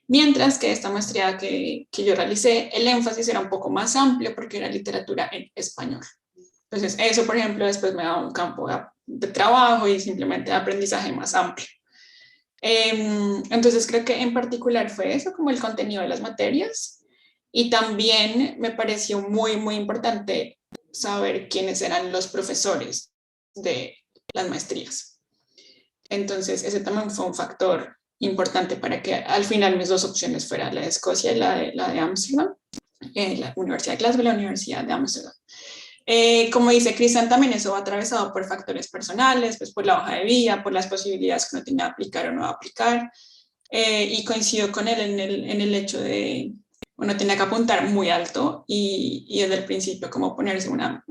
Mientras que esta maestría que yo realicé, el énfasis era un poco más amplio porque era literatura en español. Entonces, eso, por ejemplo, después me da un campo de trabajo y simplemente de aprendizaje más amplio. Entonces, creo que en particular fue eso, como el contenido de las materias. Y también me pareció muy, muy importante saber quiénes eran los profesores de las maestrías. Entonces, ese también fue un factor importante para que al final mis 2 opciones fueran la de Escocia y la de Ámsterdam, la Universidad de Glasgow y la Universidad de Ámsterdam. Como dice Cristian, también eso va atravesado por factores personales, pues por la hoja de vida, por las posibilidades que uno tiene de aplicar o no aplicar, y coincido con él en el hecho de uno tiene que apuntar muy alto y desde el principio como ponerse una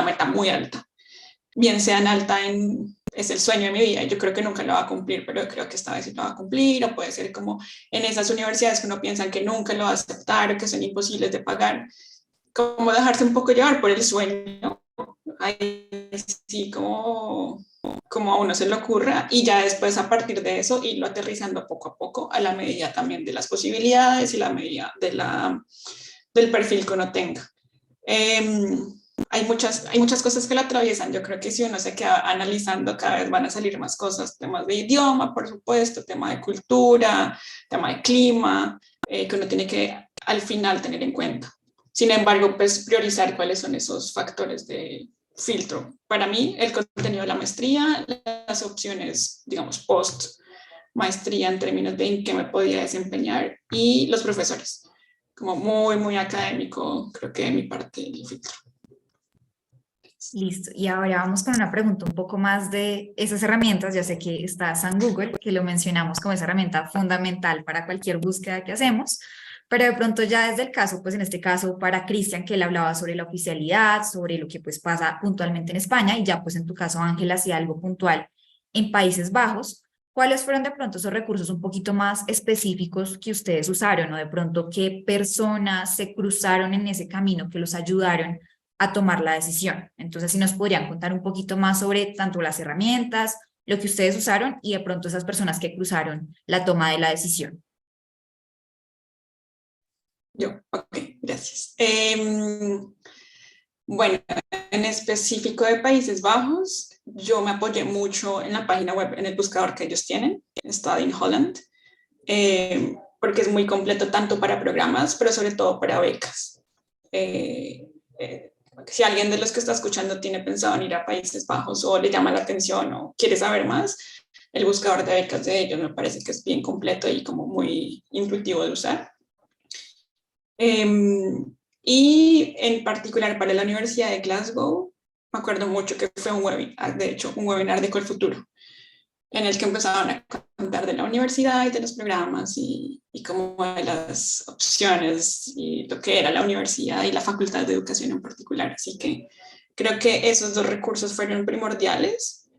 meta muy alta, bien sea en alta es el sueño de mi vida, yo creo que nunca lo va a cumplir, pero creo que esta vez sí lo va a cumplir, o puede ser como en esas universidades que uno piensa que nunca lo va a aceptar o que son imposibles de pagar, como dejarse un poco llevar por el sueño, ahí sí como a uno se le ocurra, y ya después a partir de eso irlo aterrizando poco a poco a la medida también de las posibilidades y la medida del perfil que uno tenga. Hay muchas cosas que la atraviesan. Yo creo que si uno se queda analizando, cada vez van a salir más cosas, temas de idioma, por supuesto, tema de cultura, tema de clima, que uno tiene que al final tener en cuenta. Sin embargo, pues priorizar cuáles son esos factores de filtro. Para mí, el contenido de la maestría, las opciones, digamos, post maestría en términos de en qué me podía desempeñar, y los profesores. Como muy, muy académico, creo que de mi parte el filtro.
Listo, y ahora vamos con una pregunta un poco más de esas herramientas. Ya sé que está San Google, que lo mencionamos como esa herramienta fundamental para cualquier búsqueda que hacemos, pero de pronto ya desde el caso, pues en este caso para Cristian, que él hablaba sobre la oficialidad, sobre lo que pues pasa puntualmente en España, y ya pues en tu caso Ángela hacía algo puntual en Países Bajos. ¿Cuáles fueron de pronto esos recursos un poquito más específicos que ustedes usaron, o de pronto qué personas se cruzaron en ese camino que los ayudaron a tomar la decisión? Entonces, si nos podrían contar un poquito más sobre tanto las herramientas, lo que ustedes usaron y de pronto esas personas que cruzaron la toma de la decisión.
Yo, ok, gracias. Bueno, en específico de Países Bajos, yo me apoyé mucho en la página web, en el buscador que ellos tienen, Study in Holland, porque es muy completo tanto para programas, pero sobre todo para becas. Si alguien de los que está escuchando tiene pensado en ir a Países Bajos o le llama la atención o quiere saber más, el buscador de becas de ellos me parece que es bien completo y como muy intuitivo de usar. Y en particular para la Universidad de Glasgow, me acuerdo mucho que fue un webinar, de hecho, un webinar de Colfuturo, en el que empezaban a contar de la universidad y de los programas y como de las opciones y lo que era la universidad y la Facultad de Educación en particular. Así que creo que esos dos recursos fueron primordiales.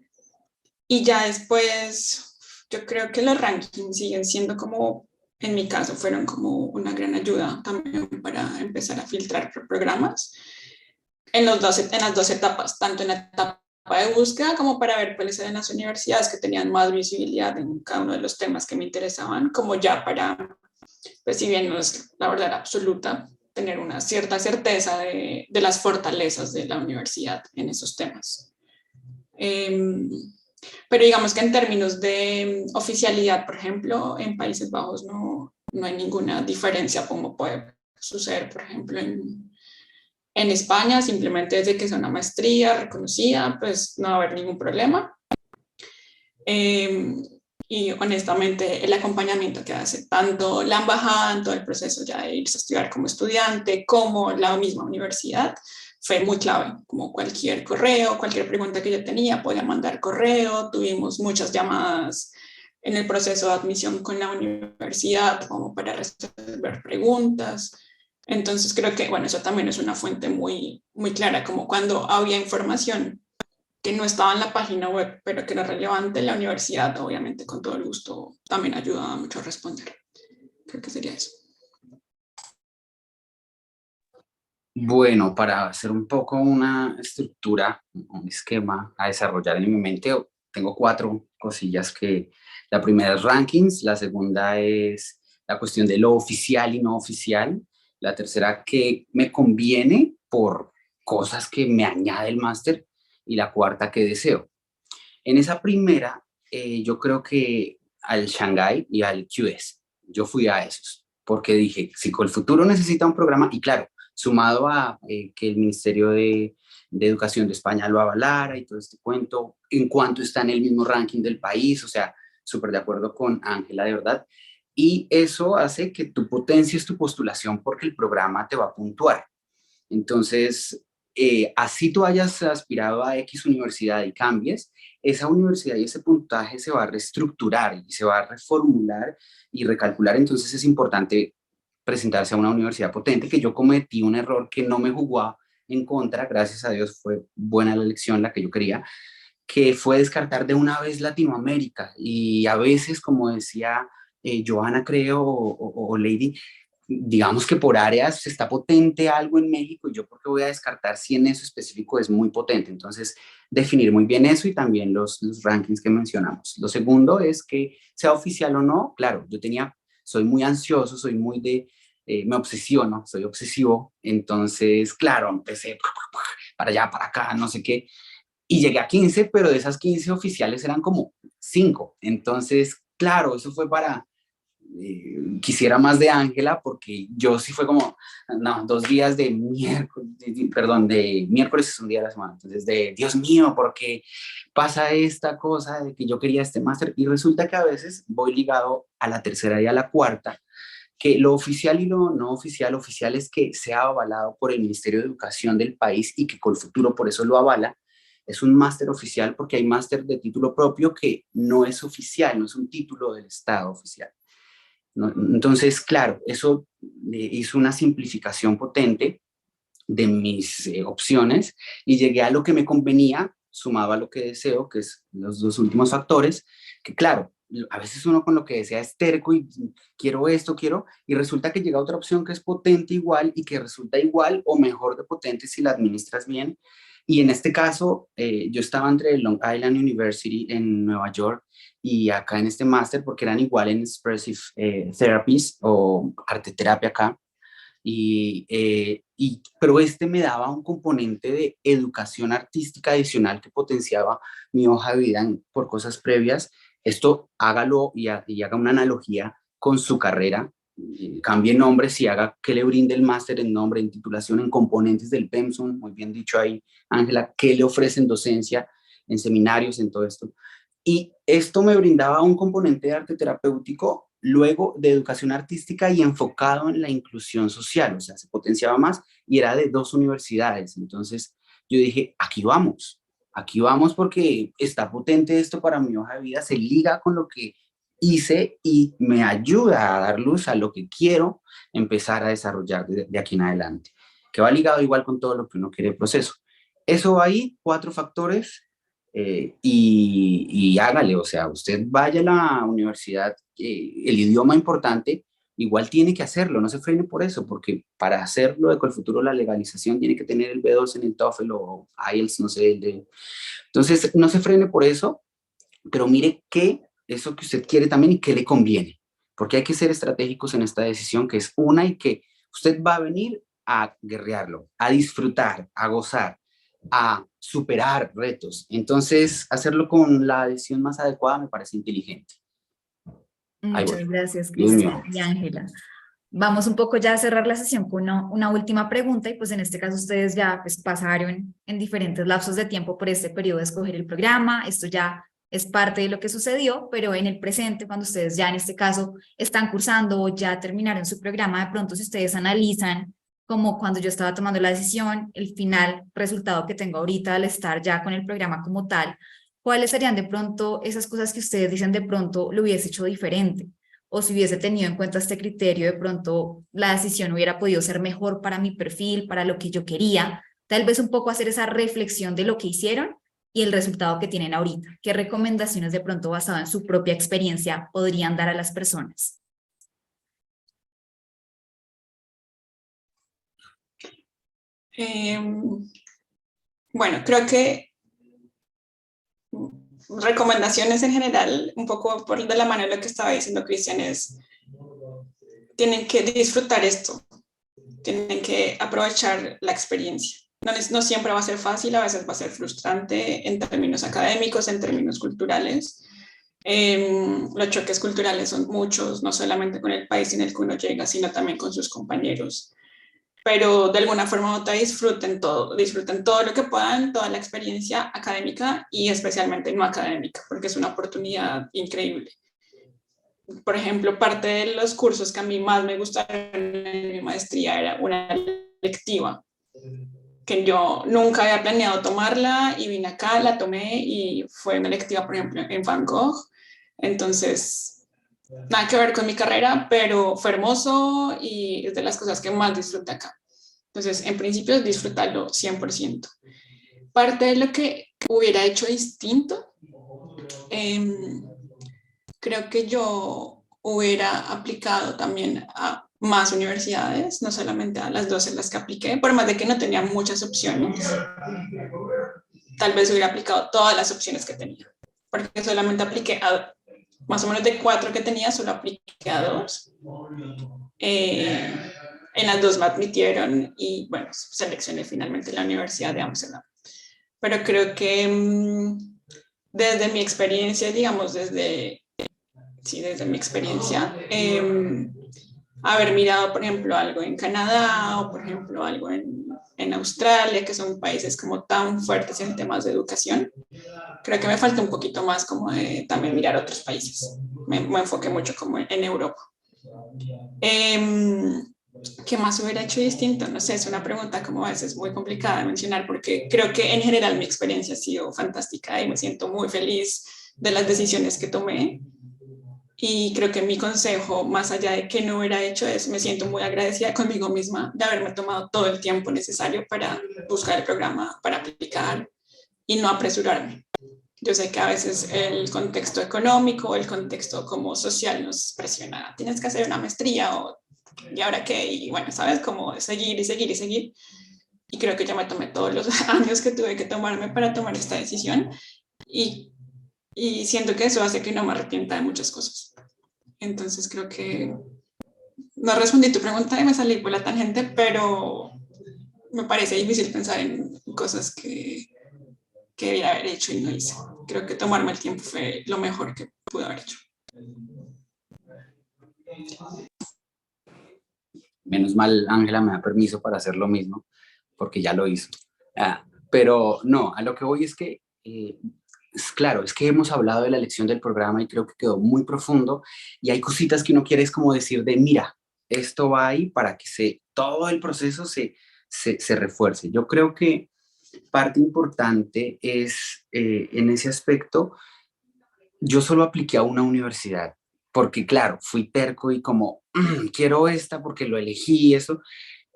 Y ya después, yo creo que los rankings siguen siendo como, en mi caso, fueron como una gran ayuda también para empezar a filtrar programas en las dos etapas, tanto en la etapa de búsqueda como para ver cuáles eran las universidades que tenían más visibilidad en cada uno de los temas que me interesaban, como ya para, pues si bien no es la verdad absoluta, tener una cierta certeza de las fortalezas de la universidad en esos temas. Pero digamos que en términos de oficialidad, por ejemplo, en Países Bajos no hay ninguna diferencia como puede suceder, por ejemplo, en España, simplemente desde que sea una maestría reconocida, pues no va a haber ningún problema. Y honestamente el acompañamiento que hace tanto la embajada en todo el proceso ya de irse a estudiar como estudiante, como la misma universidad, fue muy clave. Como cualquier correo, cualquier pregunta que yo tenía, podía mandar correo. Tuvimos muchas llamadas en el proceso de admisión con la universidad como para resolver preguntas. Entonces creo que, bueno, eso también es una fuente muy, muy clara, como cuando había información que no estaba en la página web, pero que era relevante, la universidad, obviamente, con todo el gusto, también ayudaba mucho a responder. Creo que sería eso.
Bueno, para hacer un poco una estructura, un esquema a desarrollar en mi mente, tengo 4 cosillas que, la primera es rankings, la segunda es la cuestión de lo oficial y no oficial, la tercera que me conviene por cosas que me añade el máster y la cuarta que deseo. En esa primera, yo creo que al Shanghai y al QS, yo fui a esos, porque dije, si con el futuro necesita un programa, y claro, sumado a que el Ministerio de Educación de España lo avalara y todo este cuento, en cuanto está en el mismo ranking del país, o sea, súper de acuerdo con Ángela, de verdad, y eso hace que tú potencies tu postulación porque el programa te va a puntuar. Entonces, así tú hayas aspirado a X universidad y cambies, esa universidad y ese puntaje se va a reestructurar y se va a reformular y recalcular. Entonces es importante presentarse a una universidad potente, que yo cometí un error que no me jugó en contra, gracias a Dios fue buena la elección, la que yo quería, que fue descartar de una vez Latinoamérica. Y a veces, como decía Johanna, creo, o Lady, digamos que por áreas está potente algo en México y yo porque voy a descartar si en eso específico es muy potente. Entonces, definir muy bien eso y también los rankings que mencionamos. Lo segundo es que sea oficial o no, claro, soy muy ansioso, soy muy me obsesiono, soy obsesivo, entonces, claro, empecé para allá, para acá, no sé qué, y llegué a 15, pero de esas 15 oficiales eran como 5. Entonces, claro, eso fue para, quisiera más de Ángela, porque yo sí fue como, no, 2 días de miércoles, perdón, de miércoles es un día de la semana, entonces de, Dios mío, ¿por qué pasa esta cosa de que yo quería este máster? Y resulta que a veces voy ligado a la tercera y a la cuarta, que lo oficial y lo no oficial, oficial es que sea avalado por el Ministerio de Educación del país y que Colfuturo por eso lo avala. Es un máster oficial porque hay máster de título propio que no es oficial, no es un título del Estado oficial, ¿no? Entonces, claro, eso hizo una simplificación potente de mis opciones y llegué a lo que me convenía, sumado a lo que deseo, que es los 2 últimos factores, que claro, a veces uno con lo que desea es terco y quiero esto, quiero, y resulta que llega otra opción que es potente igual y que resulta igual o mejor de potente si la administras bien. Y en este caso, yo estaba entre Long Island University en Nueva York y acá en este máster porque eran igual en Expressive Therapies o arte terapia acá. Pero este me daba un componente de educación artística adicional que potenciaba mi hoja de vida por cosas previas. Esto hágalo y haga una analogía con su carrera, cambie nombres y haga que le brinde el máster en nombre, en titulación, en componentes del PEMSUM, muy bien dicho ahí, Ángela, qué le ofrece en docencia, en seminarios, en todo esto. Y esto me brindaba un componente de arte terapéutico, luego de educación artística y enfocado en la inclusión social, o sea, se potenciaba más y era de 2 universidades. Entonces yo dije, aquí vamos porque está potente esto para mi hoja de vida, se liga con lo que hice y me ayuda a dar luz a lo que quiero empezar a desarrollar de aquí en adelante, que va ligado igual con todo lo que uno quiere el proceso. Eso va ahí, 4 factores, y hágale, o sea, usted vaya a la universidad, el idioma importante, igual tiene que hacerlo, no se frene por eso, porque para hacerlo de con el futuro la legalización tiene que tener el B2 en el TOEFL o IELTS, no sé, entonces no se frene por eso, pero mire qué eso que usted quiere también y qué le conviene, porque hay que ser estratégicos en esta decisión, que es una y que usted va a venir a guerrearlo, a disfrutar, a gozar, a superar retos. Entonces, hacerlo con la decisión más adecuada me parece inteligente. Ahí
Muchas
voy.
gracias,
Dios mío.
Cristian y Ángela. Vamos un poco ya a cerrar la sesión con una última pregunta y pues en este caso ustedes ya pues pasaron en diferentes lapsos de tiempo por este periodo de escoger el programa, esto ya es parte de lo que sucedió, pero en el presente, cuando ustedes ya en este caso están cursando o ya terminaron su programa, de pronto si ustedes analizan como cuando yo estaba tomando la decisión, el final resultado que tengo ahorita al estar ya con el programa como tal, ¿cuáles serían de pronto esas cosas que ustedes dicen de pronto lo hubiese hecho diferente? O si hubiese tenido en cuenta este criterio, de pronto la decisión hubiera podido ser mejor para mi perfil, para lo que yo quería, tal vez un poco hacer esa reflexión de lo que hicieron y el resultado que tienen ahorita. ¿Qué recomendaciones de pronto basado en su propia experiencia podrían dar a las personas?
Bueno, creo que recomendaciones en general, un poco por de la mano de lo que estaba diciendo Cristian, es tienen que disfrutar esto, tienen que aprovechar la experiencia. No siempre va a ser fácil, a veces va a ser frustrante en términos académicos, en términos culturales. Los choques culturales son muchos, no solamente con el país en el que uno llega, sino también con sus compañeros. Pero de alguna forma u otra disfruten todo lo que puedan, toda la experiencia académica y especialmente no académica, porque es una oportunidad increíble. Por ejemplo, parte de los cursos que a mí más me gustaron en mi maestría era una electiva, que yo nunca había planeado tomarla y vine acá, la tomé y fue una electiva, por ejemplo, en Van Gogh. Entonces, nada que ver con mi carrera, pero fue hermoso y es de las cosas que más disfruté acá. Entonces, en principio es disfrutarlo 100%. Parte de lo que hubiera hecho distinto, creo que yo hubiera aplicado también a más universidades, no solamente a las 2 en las que apliqué, por más de que no tenía muchas opciones. Tal vez hubiera aplicado todas las opciones que tenía, porque solamente apliqué a más o menos de 4 que tenía, solo apliqué a 2. En las 2 me admitieron y bueno, seleccioné finalmente la Universidad de Ámsterdam. Pero creo que desde mi experiencia, digamos, desde mi experiencia, haber mirado, por ejemplo, algo en Canadá o, por ejemplo, algo en Australia, que son países como tan fuertes en temas de educación, creo que me falta un poquito más como de también mirar otros países. Me enfoqué mucho como en Europa. ¿Qué más hubiera hecho distinto? No sé, es una pregunta como a veces muy complicada de mencionar porque creo que en general mi experiencia ha sido fantástica y me siento muy feliz de las decisiones que tomé. Y creo que mi consejo, más allá de que no hubiera hecho eso, me siento muy agradecida conmigo misma de haberme tomado todo el tiempo necesario para buscar el programa, para aplicar y no apresurarme. Yo sé que a veces el contexto económico, el contexto como social nos presiona. Tienes que hacer una maestría o ¿y ahora qué? Y bueno, sabes, como seguir y seguir y seguir. Y creo que yo me tomé todos los años que tuve que tomarme para tomar esta decisión y, y siento que eso hace que no me arrepienta de muchas cosas. Entonces creo que no respondí tu pregunta y me salí por la tangente, pero me parece difícil pensar en cosas que debería haber hecho y no hice. Creo que tomarme el tiempo fue lo mejor que pude haber hecho.
Menos mal, Ángela me da permiso para hacer lo mismo, porque ya lo hizo. Pero no, a lo que voy es que, es claro, es que hemos hablado de la elección del programa y creo que quedó muy profundo y hay cositas que uno quiere es como decir de, mira, esto va ahí para que todo el proceso se refuerce. Yo creo que parte importante es, en ese aspecto, yo solo apliqué a una universidad, porque claro, fui terco y como, quiero esta porque lo elegí y eso,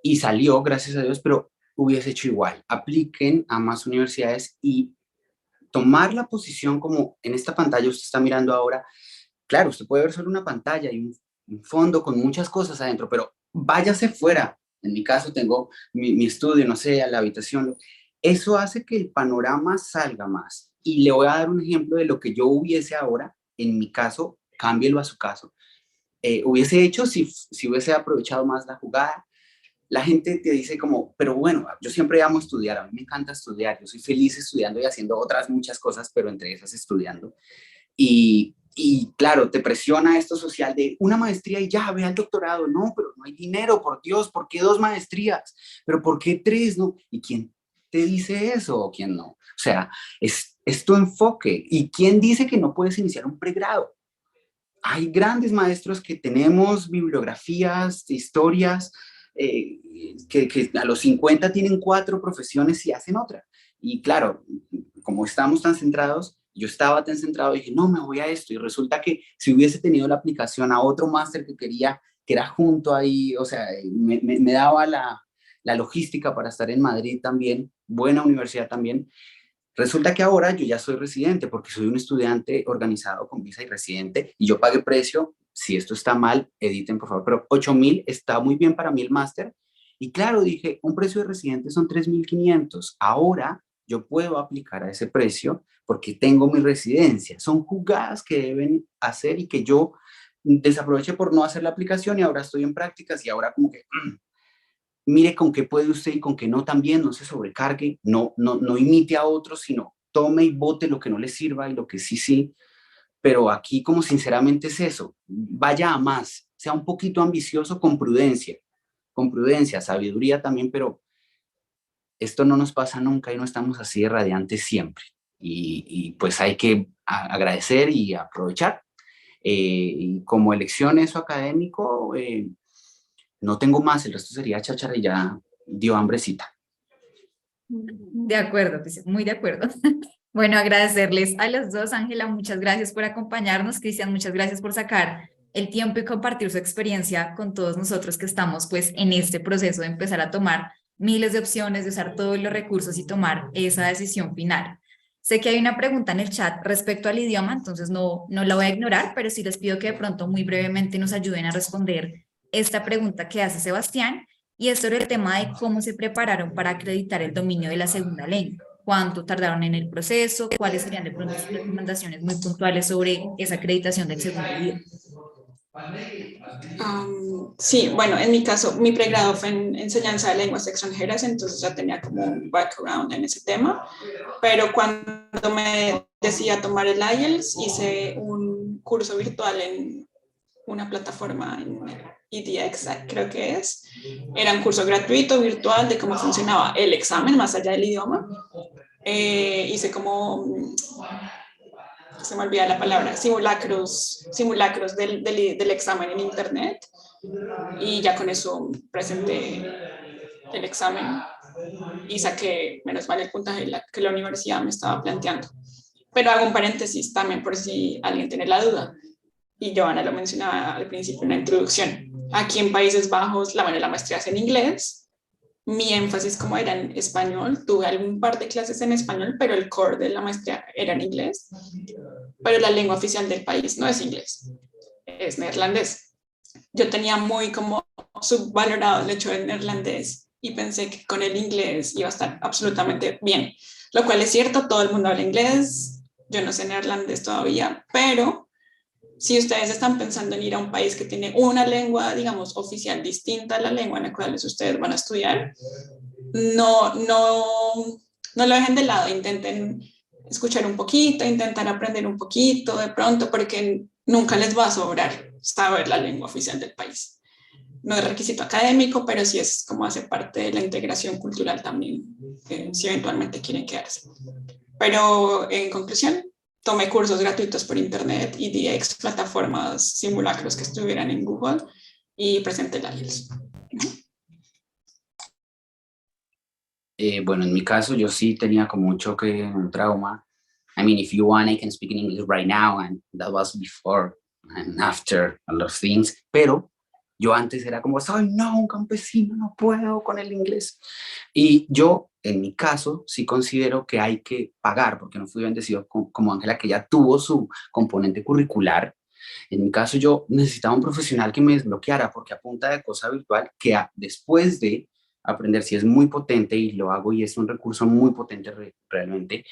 y salió, gracias a Dios, pero hubiese hecho igual. Apliquen a más universidades y tomar la posición como en esta pantalla usted está mirando ahora. Claro, usted puede ver solo una pantalla y un fondo con muchas cosas adentro, pero váyase fuera. En mi caso tengo mi estudio, no sé, a la habitación. Eso hace que el panorama salga más. Y le voy a dar un ejemplo de lo que yo hubiese ahora, en mi caso, cámbielo a su caso. Hubiese hecho si hubiese aprovechado más la jugada. La gente te dice como, pero bueno, yo siempre amo estudiar, a mí me encanta estudiar, yo soy feliz estudiando y haciendo otras muchas cosas, pero entre esas estudiando. Y claro, te presiona esto social de una maestría y ya, ve al doctorado. No, pero no hay dinero, por Dios, ¿por qué 2 maestrías? ¿Pero por qué 3? ¿No? ¿Y quién te dice eso o quién no? O sea, es tu enfoque. ¿Y quién dice que no puedes iniciar un pregrado? Hay grandes maestros que tenemos bibliografías, historias, que a los 50 tienen 4 profesiones y hacen otra. Y claro, como estamos tan centrados, yo estaba tan centrado y dije, no, me voy a esto. Y resulta que si hubiese tenido la aplicación a otro máster que quería, que era junto ahí, o sea, me daba la logística para estar en Madrid también, buena universidad también. Resulta que ahora yo ya soy residente porque soy un estudiante organizado con visa y residente y yo pagué precio. Si esto está mal, editen por favor, pero 8.000 está muy bien para mí el máster. Y claro, dije, un precio de residente son 3.500. Ahora yo puedo aplicar a ese precio porque tengo mi residencia. Son jugadas que deben hacer y que yo desaproveché por no hacer la aplicación y ahora estoy en prácticas y ahora como que mire con qué puede usted y con qué no también, no se sobrecargue, no imite a otros, sino tome y bote lo que no le sirva y lo que sí, sí. Pero aquí como sinceramente es eso, vaya a más, sea un poquito ambicioso con prudencia, sabiduría también, pero esto no nos pasa nunca y no estamos así de radiantes siempre. Y pues hay que agradecer y aprovechar. Y como elección eso académico, no tengo más, el resto sería cháchara y ya dio hambrecita.
De acuerdo, pues, muy de acuerdo. Bueno, agradecerles a los dos. Ángela, muchas gracias por acompañarnos. Cristian, muchas gracias por sacar el tiempo y compartir su experiencia con todos nosotros que estamos pues en este proceso de empezar a tomar miles de opciones, de usar todos los recursos y tomar esa decisión final. Sé que hay una pregunta en el chat respecto al idioma, entonces no la voy a ignorar, pero sí les pido que de pronto muy brevemente nos ayuden a responder esta pregunta que hace Sebastián, y es sobre el tema de cómo se prepararon para acreditar el dominio de la segunda lengua. ¿Cuánto tardaron en el proceso? ¿Cuáles serían de pronto sus recomendaciones muy puntuales sobre esa acreditación del segundo idioma?
Sí, bueno, en mi caso, mi pregrado fue en enseñanza de lenguas extranjeras, entonces ya tenía como un background en ese tema, pero cuando me decidí a tomar el IELTS, hice un curso virtual en una plataforma en EDX, creo que es. Era un curso gratuito, virtual, de cómo funcionaba el examen más allá del idioma. Hice como, se me olvida la palabra, simulacros del examen en internet y ya con eso presenté el examen y saqué menos mal el puntaje que la universidad me estaba planteando. Pero hago un paréntesis también por si alguien tiene la duda. Y Joana lo mencionaba al principio en la introducción. Aquí en Países Bajos, la maestría es en inglés, mi énfasis como era en español, tuve algún par de clases en español, pero el core de la maestría era en inglés, pero la lengua oficial del país no es inglés, es neerlandés. Yo tenía muy como subvalorado el hecho del neerlandés y pensé que con el inglés iba a estar absolutamente bien, lo cual es cierto, todo el mundo habla inglés, yo no sé neerlandés todavía, pero si ustedes están pensando en ir a un país que tiene una lengua, digamos, oficial distinta a la lengua en la cual ustedes van a estudiar, no lo dejen de lado, intenten escuchar un poquito, intentar aprender un poquito de pronto, porque nunca les va a sobrar saber la lengua oficial del país. No es requisito académico, pero sí es como hace parte de la integración cultural también, si eventualmente quieren quedarse. Pero en conclusión, tomé cursos gratuitos por internet y di ex plataformas simulacros que estuvieran en Google y presenté la IELTS.
Bueno, en mi caso yo sí tenía como un choque, un trauma. I mean, if you want, I can speak in English right now, and that was before and after a lot of things. Pero yo antes era como, soy no, un campesino, no puedo con el inglés. Y yo, en mi caso, sí considero que hay que pagar, porque no fui bendecido como Ángela, que ya tuvo su componente curricular. En mi caso, yo necesitaba un profesional que me desbloqueara, porque a punta de cosa virtual, que después de aprender, si es muy potente y lo hago y es un recurso muy potente realmente,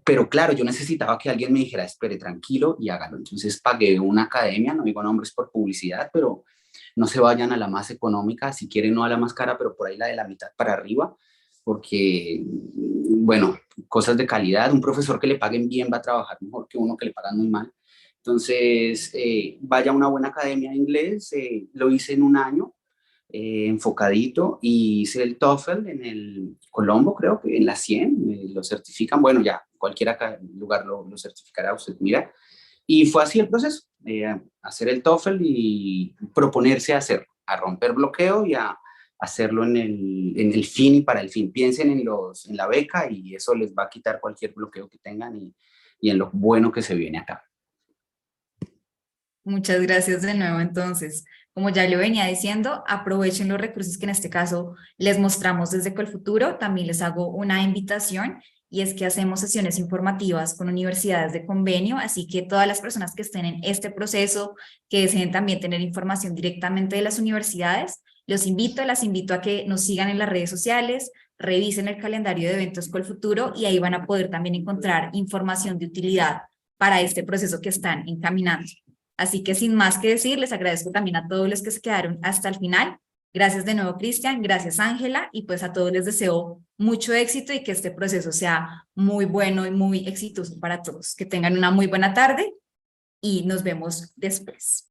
pero claro, yo necesitaba que alguien me dijera, espere, tranquilo y hágalo. Entonces pagué una academia, no digo nombres por publicidad, pero no se vayan a la más económica, si quieren no a la más cara, pero por ahí la de la mitad para arriba, porque, bueno, cosas de calidad, un profesor que le paguen bien va a trabajar mejor que uno que le pagan muy mal. Entonces, vaya a una buena academia de inglés, lo hice en un año, enfocadito, y hice el TOEFL en el Colombo, creo que en la 100, lo certifican, bueno, ya cualquier lugar lo certificará, usted mira, y fue así el proceso, hacer el TOEFL y proponerse a hacerlo, a romper bloqueo y a hacerlo en el fin y para el fin. Piensen en la beca y eso les va a quitar cualquier bloqueo que tengan y en lo bueno que se viene acá.
Muchas gracias de nuevo. Entonces, como ya lo venía diciendo, aprovechen los recursos que en este caso les mostramos desde Colfuturo. También les hago una invitación y es que hacemos sesiones informativas con universidades de convenio, así que todas las personas que estén en este proceso, que deseen también tener información directamente de las universidades, las invito a que nos sigan en las redes sociales, revisen el calendario de eventos Colfuturo y ahí van a poder también encontrar información de utilidad para este proceso que están encaminando. Así que sin más que decir, les agradezco también a todos los que se quedaron hasta el final. Gracias de nuevo, Cristian, gracias, Ángela, y pues a todos les deseo mucho éxito y que este proceso sea muy bueno y muy exitoso para todos. Que tengan una muy buena tarde y nos vemos después.